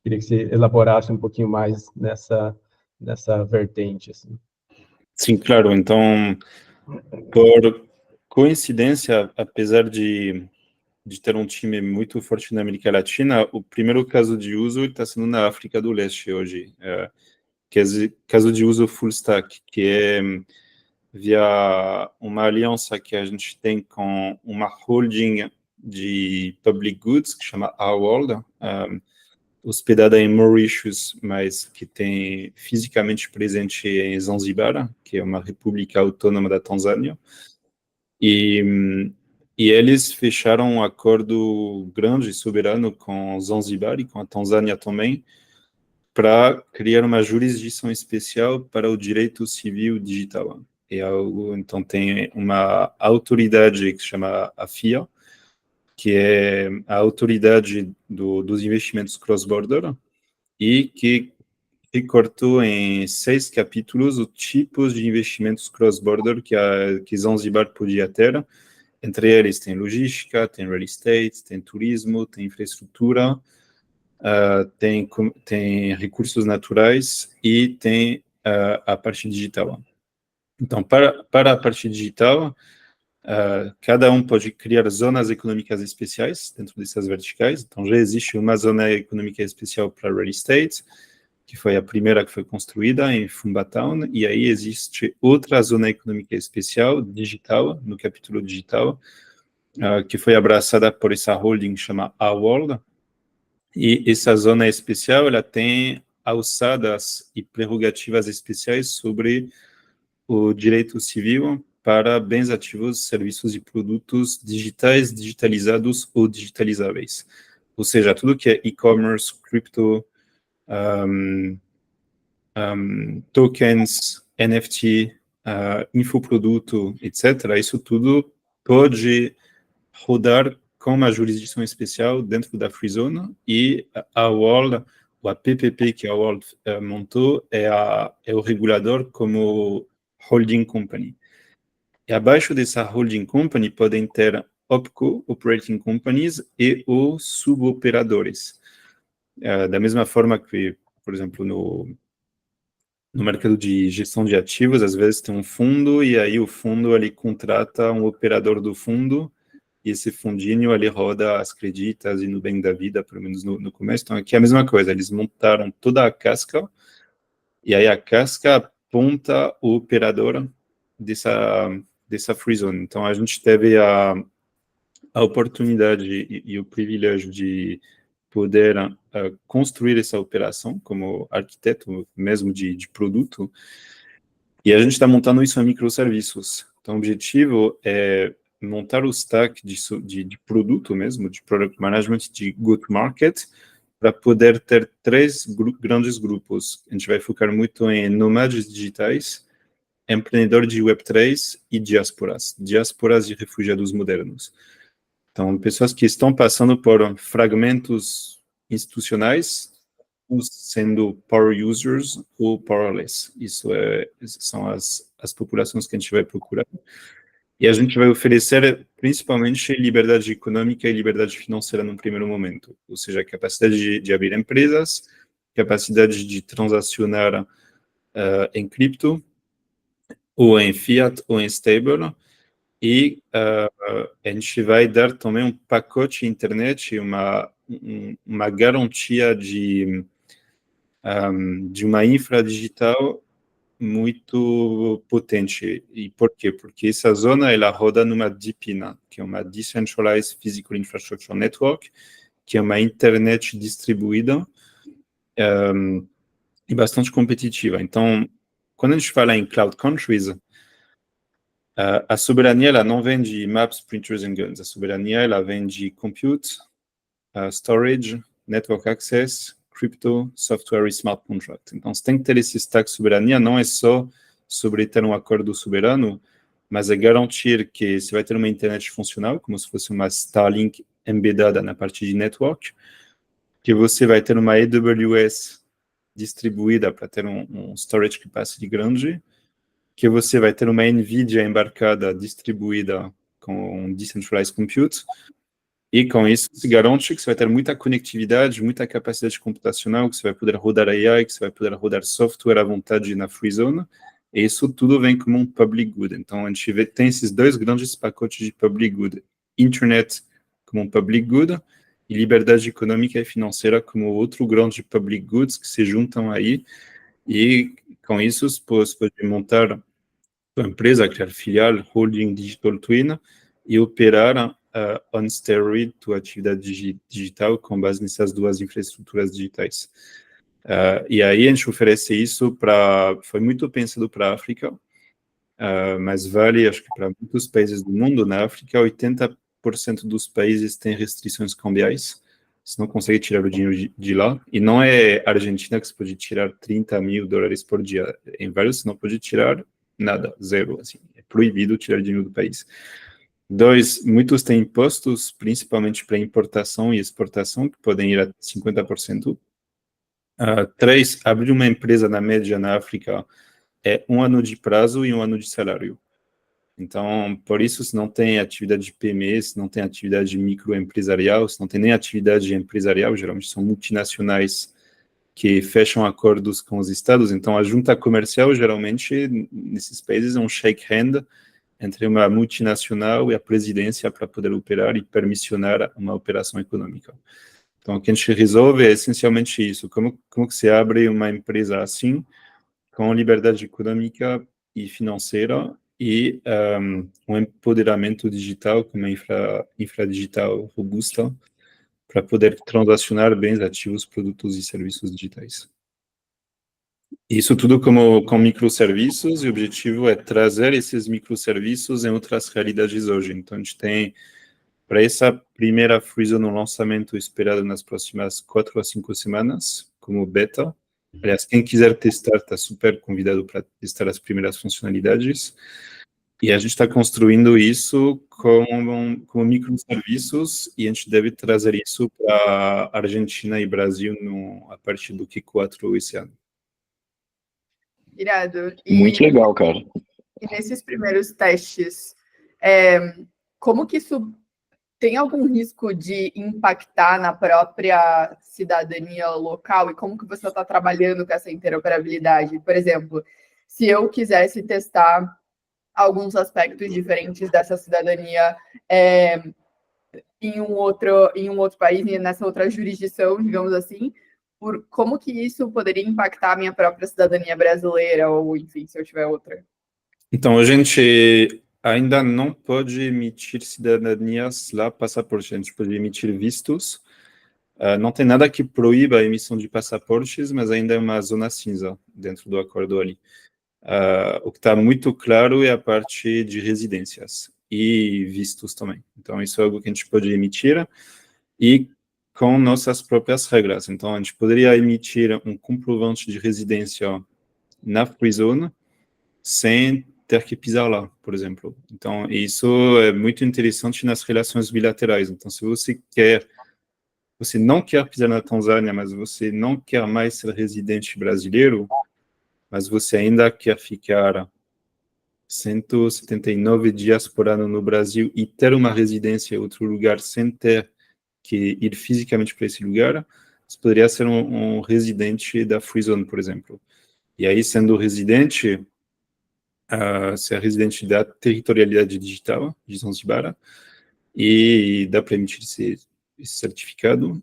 Queria que você elaborasse um pouquinho mais nessa vertente, assim. Sim, claro. Então, por coincidência, apesar de ter um time muito forte na América Latina, o primeiro caso de uso está sendo na África do Leste hoje, que é caso de uso full stack, que é via uma aliança que a gente tem com uma holding de public goods que chama Our World, hospedada em Mauritius, mas que tem fisicamente presente em Zanzibar, que é uma república autônoma da Tanzânia. E eles fecharam um acordo grande, soberano, com Zanzibar e com a Tanzânia também, para criar uma jurisdição especial para o direito civil digital. Então, tem uma autoridade que se chama AFIA, que é a autoridade dos investimentos cross-border, e que cortou em 6 capítulos os tipos de investimentos cross-border que Zanzibar podia ter. Entre eles tem logística, tem real estate, tem turismo, tem infraestrutura, tem recursos naturais e tem a parte digital. Então, para a parte digital, cada um pode criar zonas econômicas especiais dentro dessas verticais. Então, já existe uma zona econômica especial para real estate, que foi a primeira que foi construída em Fumbatown, e aí existe outra zona econômica especial, digital, no capítulo digital, que foi abraçada por essa holding que chama A-World, e essa zona especial, ela tem alçadas e prerrogativas especiais sobre o direito civil para bens ativos, serviços e produtos digitais, digitalizados ou digitalizáveis. Ou seja, tudo que é e-commerce, cripto, tokens, NFT, infoproduto, etc., isso tudo pode rodar com uma jurisdição especial dentro da Free Zone, e a World, ou a PPP que a World montou, é o regulador como holding company. E abaixo dessa holding company podem ter OPCO, Operating Companies, e os suboperadores. Da mesma forma que, por exemplo, no mercado de gestão de ativos, às vezes tem um fundo, e aí o fundo ele contrata um operador do fundo, e esse fundinho ele roda as creditas e no bem da vida, pelo menos no começo. Então aqui é a mesma coisa, eles montaram toda a casca, e aí a casca aponta o operador dessa free zone. Então a gente teve a oportunidade e o privilégio de poder construir essa operação como arquiteto mesmo de produto, e a gente está montando isso em microserviços. Então, o objetivo é montar o stack de produto mesmo, de product management, de go-to-market, para poder ter três grandes grupos. A gente vai focar muito em nomades digitais, empreendedores de Web3 e diásporas e refugiados modernos. Então, pessoas que estão passando por fragmentos institucionais, sendo power users ou powerless. Essas são as populações que a gente vai procurar. E a gente vai oferecer principalmente liberdade econômica e liberdade financeira no primeiro momento, ou seja, capacidade de abrir empresas, capacidade de transacionar em cripto, ou em fiat, ou em stable, e a gente vai dar também um pacote internet, uma garantia de uma infra digital muito potente. E por quê? Porque essa zona ela roda numa DePIN, que é uma Decentralized Physical Infrastructure Network, que é uma internet distribuída e bastante competitiva. Então, quando a gente fala em cloud countries, a soberania ela não vem de maps, printers and guns. A soberania ela vem de compute, storage, network access, crypto, software e smart contract. Então, você tem que ter esse stack de soberania, não é só sobre ter um acordo soberano, mas é garantir que você vai ter uma internet funcional, como se fosse uma Starlink embedada na parte de network, que você vai ter uma AWS distribuída para ter um storage capacity grande, que você vai ter uma NVIDIA embarcada distribuída com Decentralized Compute, e com isso se garante que você vai ter muita conectividade, muita capacidade computacional, que você vai poder rodar AI, que você vai poder rodar software à vontade na Free Zone, e isso tudo vem como um public good. Então, a gente tem esses dois grandes pacotes de public good. Internet como um public good, e liberdade econômica e financeira como outro grande public goods que se juntam aí, e com isso você pode montar sua empresa, criar filial, holding, digital twin, e operar on steroid tua atividade digital com base nessas duas infraestruturas digitais. E aí a gente oferece isso foi muito pensado para a África, mas vale, acho que para muitos países do mundo. Na África, 80% dos países têm restrições cambiais, você não consegue tirar o dinheiro de lá, e não é a Argentina que você pode tirar $30 mil por dia, em vários você não pode tirar nada, zero, assim, é proibido tirar dinheiro do país. 2, muitos têm impostos, principalmente para importação e exportação, que podem ir a 50%. 3, abrir uma empresa na média na África é 1 ano de prazo e 1 ano de salário. Então, por isso, se não tem atividade de PME, se não tem atividade microempresarial, se não tem nem atividade empresarial, geralmente são multinacionais que fecham acordos com os estados. Então, a junta comercial, geralmente, nesses países, é um shake hand entre uma multinacional e a presidência para poder operar e permissionar uma operação econômica. Então, o que a gente resolve é essencialmente isso. Como que se abre uma empresa assim, com liberdade econômica e financeira e um empoderamento digital, com uma infra digital robusta, para poder transacionar bens, ativos, produtos e serviços digitais. Isso tudo com microserviços, e o objetivo é trazer esses microserviços em outras realidades hoje. Então, a gente tem, para essa primeira Free Zone, um lançamento esperado nas próximas 4 a 5 semanas, como beta. Aliás, quem quiser testar está super convidado para testar as primeiras funcionalidades. E a gente está construindo isso como microserviços, e a gente deve trazer isso para Argentina e Brasil a partir do Q4 esse ano. Irado. Muito legal, cara. E nesses primeiros testes, como que isso tem algum risco de impactar na própria cidadania local? E como que você está trabalhando com essa interoperabilidade? Por exemplo, se eu quisesse testar alguns aspectos diferentes dessa cidadania em um outro país, nessa outra jurisdição, digamos assim, como que isso poderia impactar a minha própria cidadania brasileira, ou enfim, se eu tiver outra? Então, a gente ainda não pode emitir cidadanias lá, passaporte. A gente pode emitir vistos. Não tem nada que proíba a emissão de passaportes, mas ainda é uma zona cinza dentro do acordo ali. O que está muito claro é a parte de residências e vistos também. Então, isso é algo que a gente pode emitir e com nossas próprias regras. Então, a gente poderia emitir um comprovante de residência na Free Zone sem ter que pisar lá, por exemplo. Então, isso é muito interessante nas relações bilaterais. Então, se você não quer pisar na Tanzânia, mas você não quer mais ser residente brasileiro, mas você ainda quer ficar 179 dias por ano no Brasil e ter uma residência em outro lugar sem ter que ir fisicamente para esse lugar, você poderia ser um residente da Free Zone, por exemplo. E aí, sendo residente, você é residente da territorialidade digital de Zanzibar, e dá para emitir esse certificado.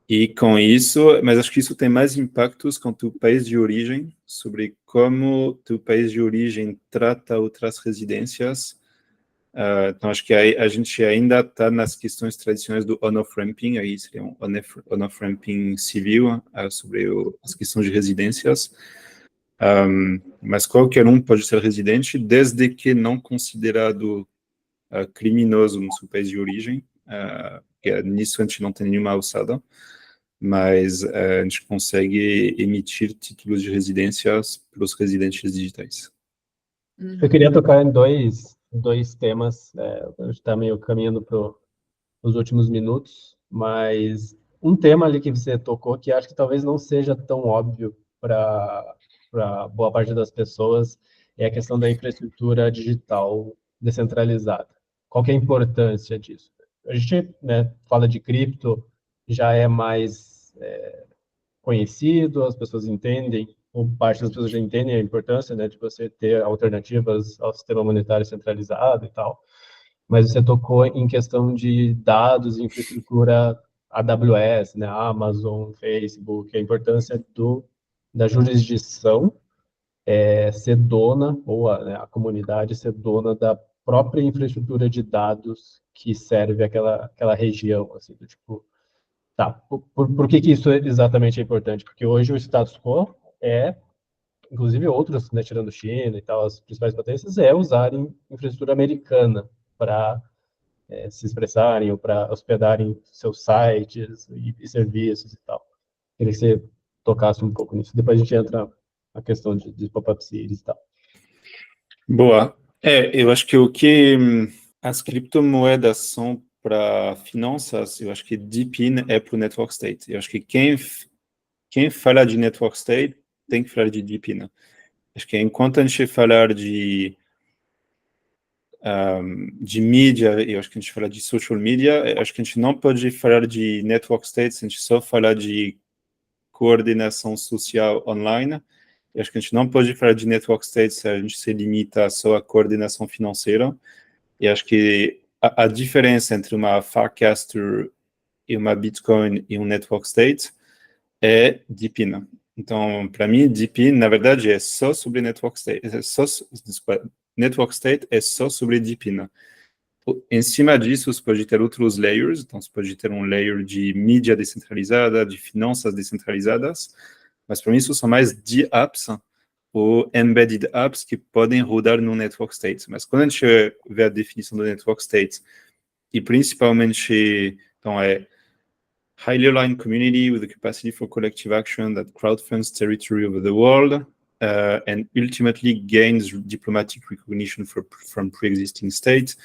E com isso, mas acho que isso tem mais impactos com o teu país de origem, sobre como teu país de origem trata outras residências. Então, acho que a gente ainda está nas questões tradicionais do on-off-ramping, aí seria um on-off-ramping civil, sobre as questões de residências. Mas qualquer um pode ser residente, desde que não considerado criminoso no seu país de origem, que nisso a gente não tem nenhuma alçada, mas a gente consegue emitir títulos de residências para os residentes digitais. Eu queria tocar em dois temas, a gente está meio caminhando para os últimos minutos, mas um tema ali que você tocou que acho que talvez não seja tão óbvio para boa parte das pessoas é a questão da infraestrutura digital descentralizada. Qual que é a importância disso? A gente, né, fala de cripto, já é mais conhecido, as pessoas entendem, ou parte das pessoas já entendem a importância, né, de você ter alternativas ao sistema monetário centralizado e tal. Mas você tocou em questão de dados, infraestrutura AWS, né, Amazon, Facebook, a importância da jurisdição ser dona, ou a comunidade ser dona da própria infraestrutura de dados que serve aquela região, assim, do tipo, tá, por que isso exatamente é importante? Porque hoje o status quo inclusive outros, né, tirando China e tal, as principais potências, usarem infraestrutura americana para se expressarem ou para hospedarem seus sites e serviços e tal. Queria que você tocasse um pouco nisso. Depois a gente entra na questão de pop-up cities e tal. Boa. Eu acho que as criptomoedas são para finanças, eu acho que DePIN é para o Network State. Eu acho que quem fala de Network State tem que falar de DePIN. Acho que enquanto a gente falar de mídia, eu acho que a gente fala de social media, acho que a gente não pode falar de Network State se a gente só falar de coordenação social online. E acho que a gente não pode falar de network state se a gente se limita só à coordenação financeira. E acho que a diferença entre uma Farcaster e uma Bitcoin e um network state é DePIN. Então, para mim, DePIN, na verdade, é só sobre network state. Network state é só sobre DePIN. Em cima disso, você pode ter outros layers. Então, você pode ter um layer de mídia descentralizada, de finanças descentralizadas. Mas, para mim, isso são mais DApps ou embedded apps que podem rodar no network state. Mas quando a gente vê a definição do network state, e principalmente, então, highly aligned community with the capacity for collective action that crowdfunds territory over the world and ultimately gains diplomatic recognition from pre-existing states.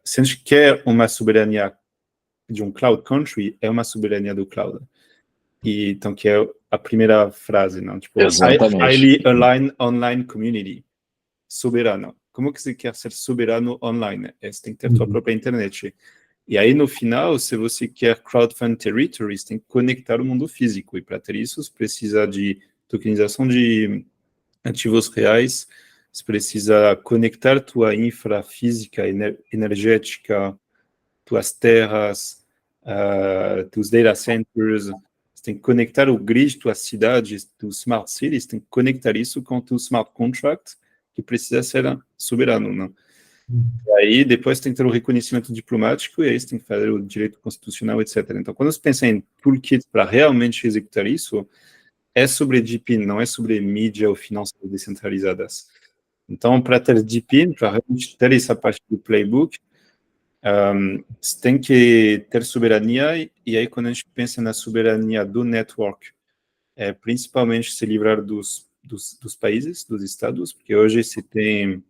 Se a gente quer uma soberania de um cloud country, é uma soberania do cloud. E, então, que é a primeira frase, não? Tipo, highly aligned online community. Soberano. Como que você quer ser soberano online? Você tem que ter sua própria internet. E aí, no final, se você quer crowdfund territories, tem que conectar o mundo físico. E para ter isso, você precisa de tokenização de ativos reais, você precisa conectar tua infra física, energética, tuas terras, teus data centers. Você tem que conectar o grid, tuas cidades, tuas smart cities, tem que conectar isso com o smart contract, que precisa ser soberano, não? E aí, depois tem que ter o reconhecimento diplomático, e aí você tem que fazer o direito constitucional, etc. Então, quando você pensa em toolkit para realmente executar isso, é sobre DePIN, não é sobre mídia ou finanças descentralizadas. Então, para ter DePIN, para realmente ter essa parte do playbook, você tem que ter soberania, e aí quando a gente pensa na soberania do network, principalmente se livrar dos países, dos estados, porque hoje se tem,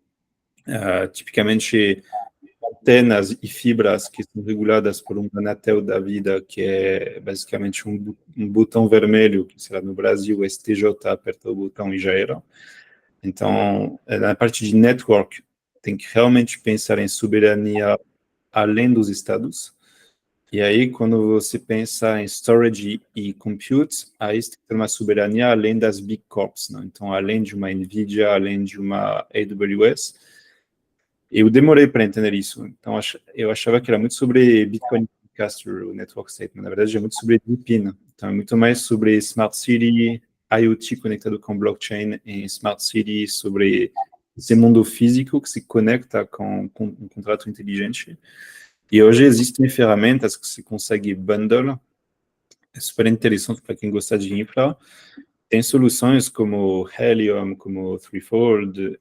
tipicamente, antenas e fibras que são reguladas por um Anatel da vida, que é basicamente um botão vermelho, que será no Brasil, STJ, aperta o botão e já era. Então, na parte de network, tem que realmente pensar em soberania além dos estados. E aí, quando você pensa em storage e compute, aí você tem que ter uma soberania além das big corps, né? Então, além de uma NVIDIA, além de uma AWS. Eu demorei para entender isso. Então, eu achava que era muito sobre Bitcoin Caster, o network state, mas na verdade é muito sobre DePIN. Então, é muito mais sobre Smart City, IoT conectado com blockchain em Smart City, sobre esse mundo físico que se conecta com um contrato inteligente. E hoje existem ferramentas que se consegue bundle, é super interessante para quem gosta de infra. Tem soluções como Helium, como Threefold,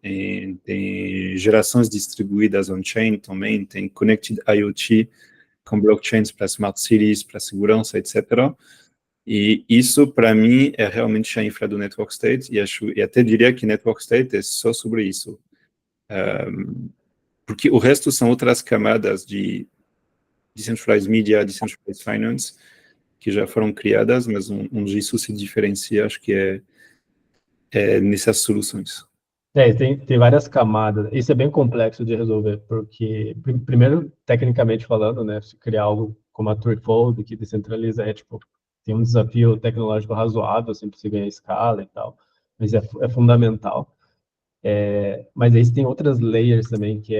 tem gerações distribuídas on-chain também, tem Connected IoT com blockchains para smart cities, para segurança, etc. E isso, para mim, é realmente a infra do network state, e até diria que network state é só sobre isso. Porque o resto são outras camadas de decentralized media, decentralized finance, que já foram criadas, mas onde isso se diferencia, acho que é nessas soluções. Tem várias camadas. Isso é bem complexo de resolver, porque, primeiro, tecnicamente falando, né, se criar algo como a Threefold, que descentraliza, tipo, tem um desafio tecnológico razoável, assim, para você ganhar escala e tal, mas é fundamental. Mas aí tem outras layers também, que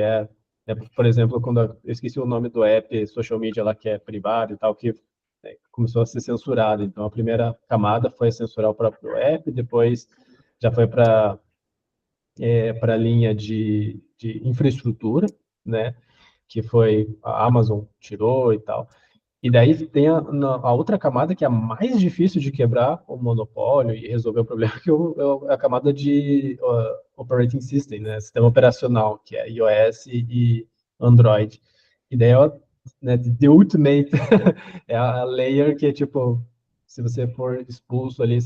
por exemplo, quando eu esqueci o nome do app social media lá, que é privado e tal, que começou a ser censurado. Então, a primeira camada foi censurar o próprio app, depois já foi para a linha de infraestrutura, né, que foi a Amazon tirou e tal. E daí tem a outra camada, que é a mais difícil de quebrar o monopólio e resolver o problema, que é a camada de operating system, né, sistema operacional, que é iOS e Android. E daí né, the ultimate é a layer que é tipo, se você for expulso ali,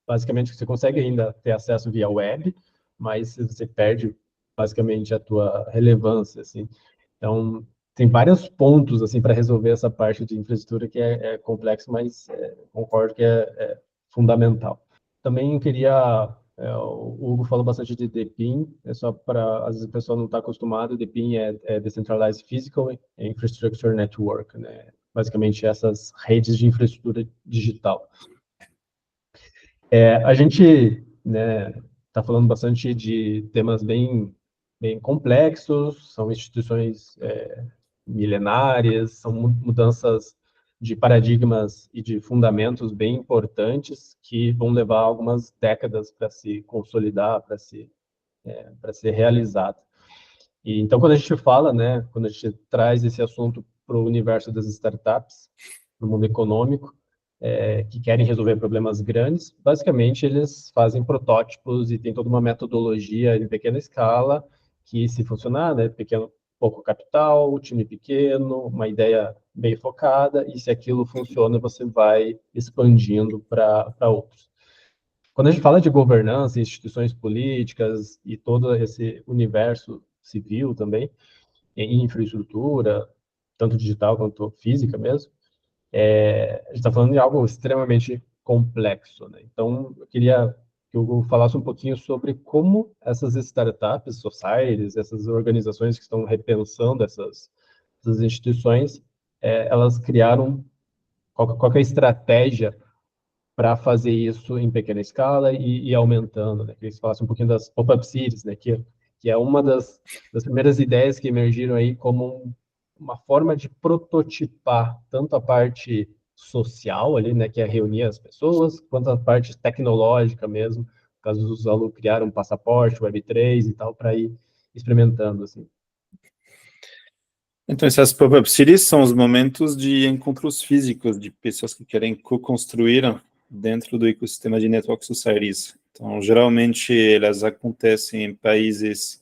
basicamente você consegue ainda ter acesso via web, mas você perde basicamente a tua relevância, assim. Então, tem vários pontos assim para resolver essa parte de infraestrutura que é complexo, mas concordo que é fundamental. Também queria, o Hugo falou bastante de DePIN, só para às vezes a pessoa não está acostumada. DePIN é Decentralized Physical Infrastructure Network, né? Basicamente essas redes de infraestrutura digital. A gente, né, está falando bastante de temas bem complexos, são instituições milenárias, são mudanças de paradigmas e de fundamentos bem importantes que vão levar algumas décadas para se consolidar, para ser realizado. E então, quando a gente fala, né, quando a gente traz esse assunto para o universo das startups, no mundo econômico, que querem resolver problemas grandes, basicamente eles fazem protótipos e tem toda uma metodologia em pequena escala que, se funcionar, né, pequeno, pouco capital, time pequeno, uma ideia bem focada, e se aquilo funciona, você vai expandindo para outros. Quando a gente fala de governança, instituições políticas e todo esse universo civil também, em infraestrutura, tanto digital quanto física mesmo, a gente está falando de algo extremamente complexo, né? Então, eu queria que o Hugo falasse um pouquinho sobre como essas startups, societies, essas organizações que estão repensando essas instituições, elas criaram qual que é a estratégia para fazer isso em pequena escala e aumentando, né? Queria que você falasse um pouquinho das pop-up cities, né? Que é uma das primeiras ideias que emergiram aí como uma forma de prototipar tanto a parte social ali, né? Que é reunir as pessoas, quanto a parte tecnológica mesmo. No caso, os alunos criaram um passaporte, Web3 e tal, para ir experimentando, assim. Então, essas pop-up cities são os momentos de encontros físicos de pessoas que querem co-construir dentro do ecossistema de network societies. Então, geralmente, elas acontecem em países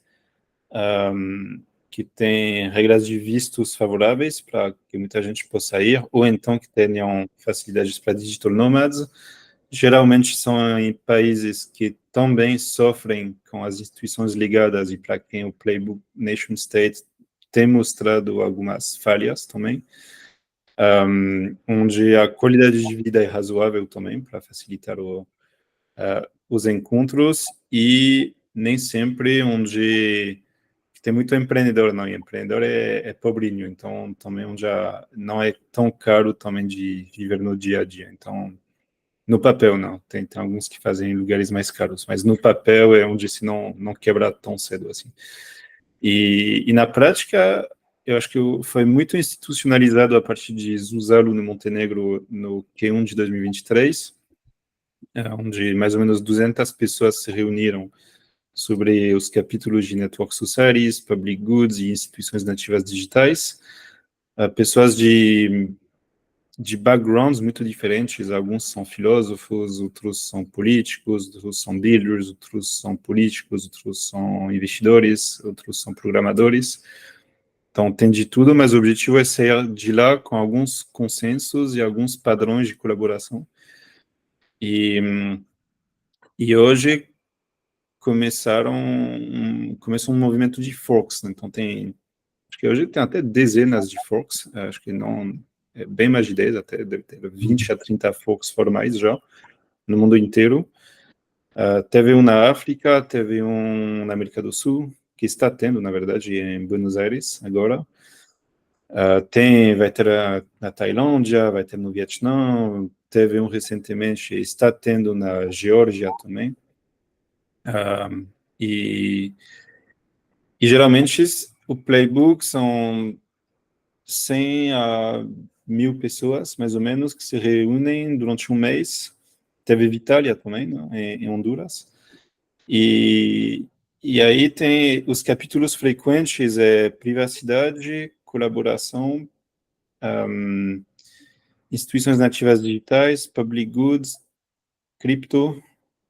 que têm regras de vistos favoráveis para que muita gente possa ir, ou então que tenham facilidades para digital nomads. Geralmente são em países que também sofrem com as instituições ligadas e para quem o Playbook Nation State tem mostrado algumas falhas também, onde a qualidade de vida é razoável também para facilitar os encontros e nem sempre onde tem muito empreendedor, não, e empreendedor é pobrinho, então também onde não é tão caro também de viver no dia a dia, então no papel não, tem alguns que fazem em lugares mais caros, mas no papel é onde se não quebra tão cedo assim. E na prática, eu acho que foi muito institucionalizado a partir de Zuzalo, no Montenegro, no Q1 de 2023, onde mais ou menos 200 pessoas se reuniram sobre os capítulos de Network Societies, Public Goods e instituições nativas digitais, pessoas de backgrounds muito diferentes, alguns são filósofos, outros são políticos, outros são builders, outros são políticos, outros são investidores, outros são programadores. Então, tem de tudo, mas o objetivo é sair de lá com alguns consensos e alguns padrões de colaboração. E hoje começou um movimento de forks, né? Então acho que hoje tem até dezenas de forks, acho que não, é bem mais de 10, até deve ter 20 a 30 forks formais já, no mundo inteiro. Teve um na África, teve um na América do Sul, que está tendo, na verdade, em Buenos Aires, agora. Vai ter na Tailândia, vai ter no Vietnã, teve um recentemente, está tendo na Geórgia também. E geralmente o playbook são 100 a 1000 pessoas, mais ou menos, que se reúnem durante um mês. Teve Vitália também, né, em Honduras. E aí tem os capítulos frequentes, privacidade, colaboração, instituições nativas digitais, public goods, cripto,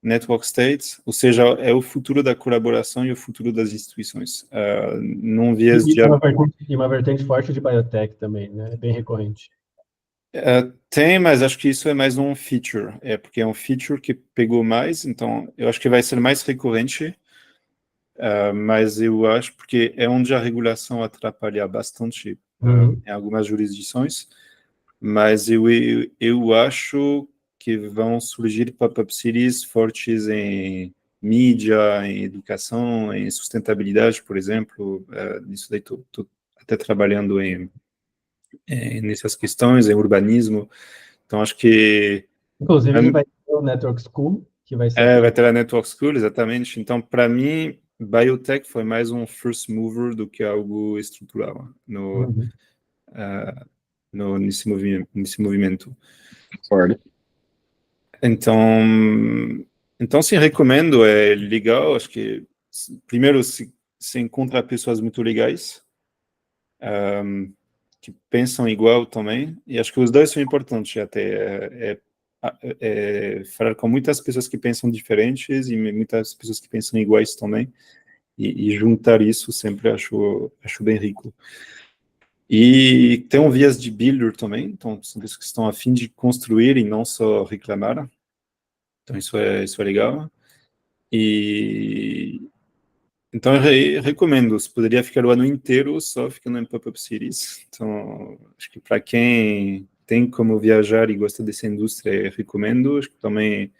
network states, ou seja, é o futuro da colaboração e o futuro das instituições. Num viés de... E uma vertente forte de biotech também, né? É bem recorrente. Tem, mas acho que isso é mais um feature, porque é um feature que pegou mais, então eu acho que vai ser mais recorrente, mas eu acho, porque é onde a regulação atrapalha bastante em algumas jurisdições, mas eu acho que vão surgir pop-up cities fortes em mídia, em educação, em sustentabilidade, por exemplo. Nisso daí estou até trabalhando nessas questões, em urbanismo. Então, acho que... Inclusive, vai ter o Network School, que vai ser... Vai ter a Network School, exatamente. Então, para mim, Biotech foi mais um first mover do que algo estrutural Uhum. nesse movimento. Concordo. Então sim, recomendo, é legal, acho que primeiro se encontra pessoas muito legais, que pensam igual também, e acho que os dois são importantes até, falar com muitas pessoas que pensam diferentes e muitas pessoas que pensam iguais também, e juntar isso sempre acho bem rico. E tem um viés de builder também, então são pessoas que estão a fim de construir e não só reclamar, então isso é legal. E então eu recomendo, você poderia ficar o ano inteiro só ficando em pop-up cities. Então, acho que para quem tem como viajar e gosta dessa indústria, eu recomendo. Acho que também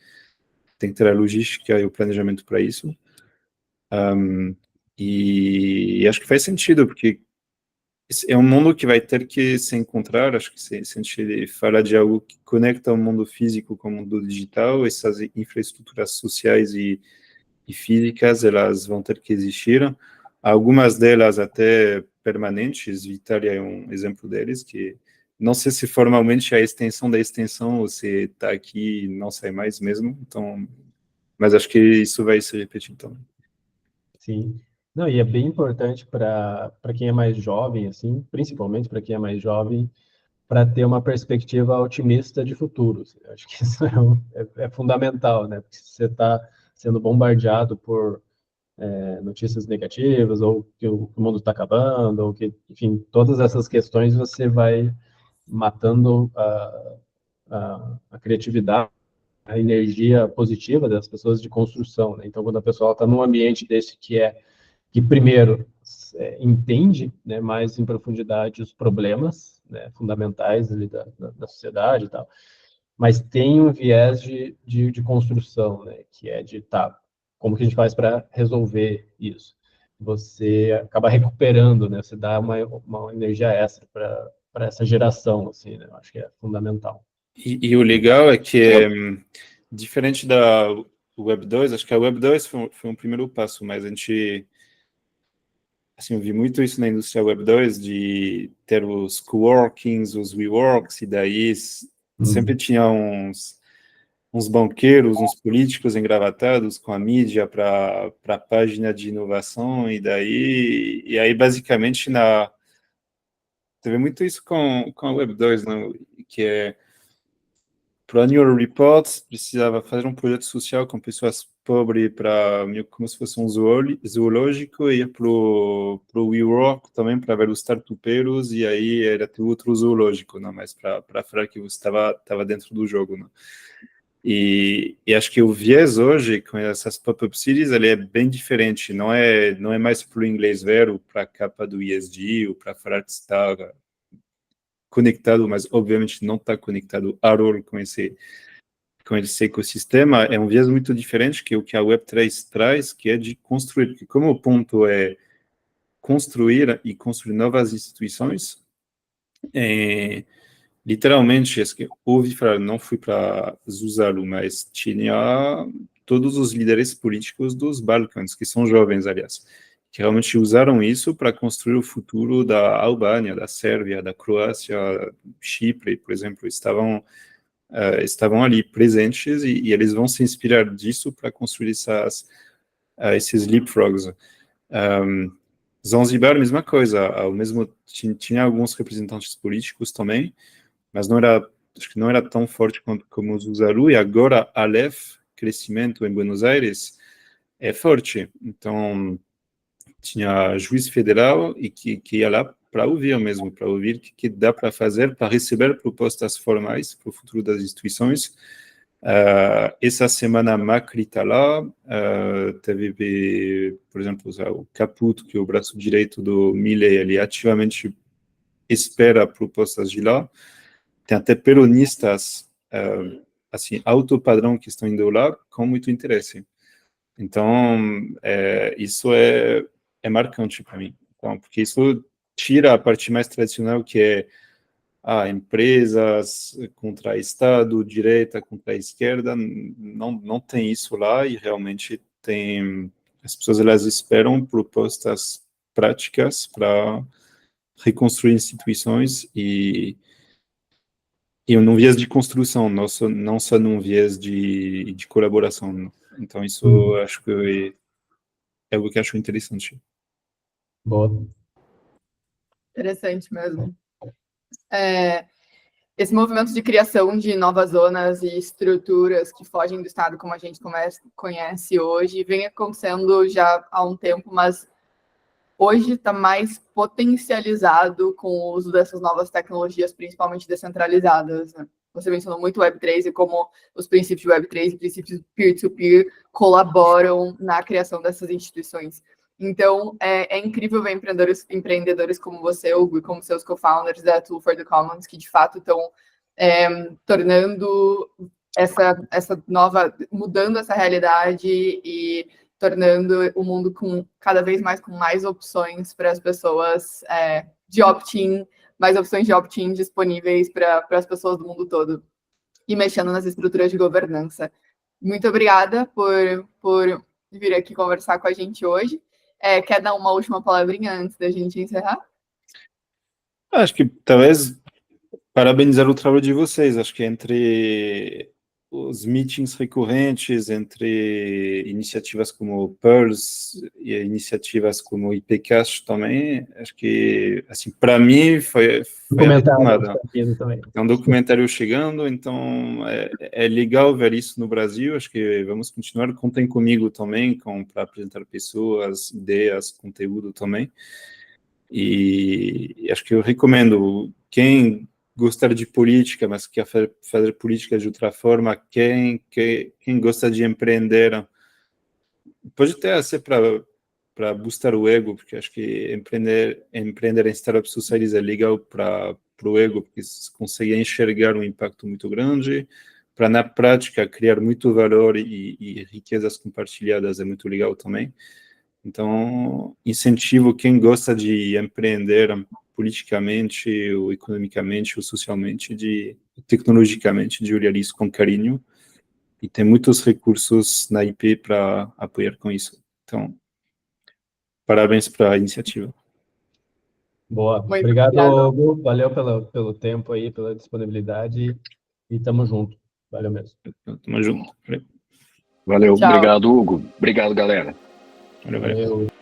tem que ter a logística e o planejamento para isso. E acho que faz sentido, porque é um mundo que vai ter que se encontrar. Acho que se a gente fala de algo que conecta o mundo físico com o mundo digital, essas infraestruturas sociais e físicas, elas vão ter que existir. Algumas delas até permanentes, Vitalia é um exemplo deles, que não sei se formalmente é a extensão da extensão ou se está aqui e não sai mais mesmo, então, mas acho que isso vai se repetir também. Sim. Não, e é bem importante para quem é mais jovem, assim, principalmente para quem é mais jovem, para ter uma perspectiva otimista de futuro. Assim. Acho que isso é fundamental, né? Porque se você está sendo bombardeado por notícias negativas, ou que o mundo está acabando, ou que, enfim, todas essas questões você vai matando a criatividade, a energia positiva das pessoas de construção, né? Então, quando a pessoa está num ambiente desse que primeiro entende, né, mais em profundidade os problemas, né, fundamentais ali da sociedade e tal, mas tem um viés de construção, né, que é de, tá, como que a gente faz para resolver isso? Você acaba recuperando, né, você dá uma energia extra para essa geração, assim, né, eu acho que é fundamental. E o legal é que, diferente da Web 2, acho que a Web 2 foi um primeiro passo, mas a gente, assim, eu vi muito isso na indústria Web 2, de ter os coworkings, os WeWorks, e daí sempre tinha uns banqueiros, uns políticos engravatados com a mídia para a página de inovação, e aí basicamente teve muito isso com a Web 2, né, que é para o Annual Report, precisava fazer um projeto social com pessoas pobres para meio como se fosse um zoológico, e ir para o WeWork também para ver os startupeiros, e aí era ter outro zoológico, não? Mas para falar que você estava dentro do jogo. Não? E acho que o viés hoje, com essas pop-up cities, ele é bem diferente. Não é mais para o inglês ver, ou para a capa do ESG, ou para falar que está conectado, mas obviamente não está conectado a all com esse ecossistema. É um viés muito diferente que o que a Web3 traz, que é de construir, porque como o ponto é construir e construir novas instituições, literalmente, ouvi falar, não fui para usá-lo, mas tinha todos os líderes políticos dos Balcãs, que são jovens, aliás, que realmente usaram isso para construir o futuro da Albânia, da Sérvia, da Croácia, Chipre, por exemplo, estavam ali presentes, e eles vão se inspirar disso para construir esses leapfrogs. Zanzibar, mesma coisa, tinha alguns representantes políticos também, mas acho que não era tão forte como os Usaru, e agora Aleph, crescimento em Buenos Aires, é forte. Então, tinha juiz federal e que ia lá para ouvir mesmo, para ouvir o que dá para fazer para receber propostas formais para o futuro das instituições. Essa semana Macri está lá, teve, por exemplo, o Caputo, que é o braço direito do Milei, ele ativamente espera propostas de lá. Tem até peronistas, assim, alto padrão, que estão indo lá com muito interesse. Então, isso é marcante para mim. Então, porque isso tira a parte mais tradicional, que é empresas contra Estado, direita contra esquerda, não tem isso lá, e realmente as pessoas elas esperam propostas práticas para reconstruir instituições e num viés de construção, não só num viés de colaboração. Então isso acho que é o que acho interessante. Boa. Interessante mesmo. Esse movimento de criação de novas zonas e estruturas que fogem do Estado, como a gente conhece hoje, vem acontecendo já há um tempo, mas hoje está mais potencializado com o uso dessas novas tecnologias, principalmente descentralizadas, né? Você mencionou muito o Web3 e como os princípios de Web3 e princípios peer-to-peer colaboram na criação dessas instituições. Então, é incrível ver empreendedores como você, Hugo, e como seus co-founders da Tool for the Commons, que de fato estão tornando mudando essa realidade e tornando o mundo cada vez mais com mais opções para as pessoas de opt-in, mais opções de opt-in disponíveis para as pessoas do mundo todo, e mexendo nas estruturas de governança. Muito obrigada por vir aqui conversar com a gente hoje. Quer dar uma última palavrinha antes da gente encerrar? Acho que talvez parabenizar o trabalho de vocês. Acho que entre os meetings recorrentes, entre iniciativas como Pearls e iniciativas como IPCast também, acho que, assim, para mim foi retomada. É um documentário chegando, então é legal ver isso no Brasil. Acho que vamos continuar. Contem comigo também para apresentar pessoas, ideias, conteúdo também. E acho que eu recomendo, quem gostar de política, mas quer fazer política de outra forma, quem gosta de empreender, pode até ser para boostar o ego, porque acho que empreender em startup societies é legal para o ego, porque você consegue enxergar um impacto muito grande, para na prática criar muito valor e riquezas compartilhadas é muito legal também. Então, incentivo quem gosta de empreender politicamente, ou economicamente, ou socialmente, tecnologicamente, de olhar isso com carinho. E tem muitos recursos na IP para apoiar com isso. Então, parabéns para a iniciativa. Boa. Muito obrigado, obrigado. Hugo. Valeu pelo tempo aí, pela disponibilidade. E tamo junto. Valeu mesmo. Tamo junto. Valeu, Tchau. obrigado, Hugo. Obrigado, galera. Valeu. Valeu.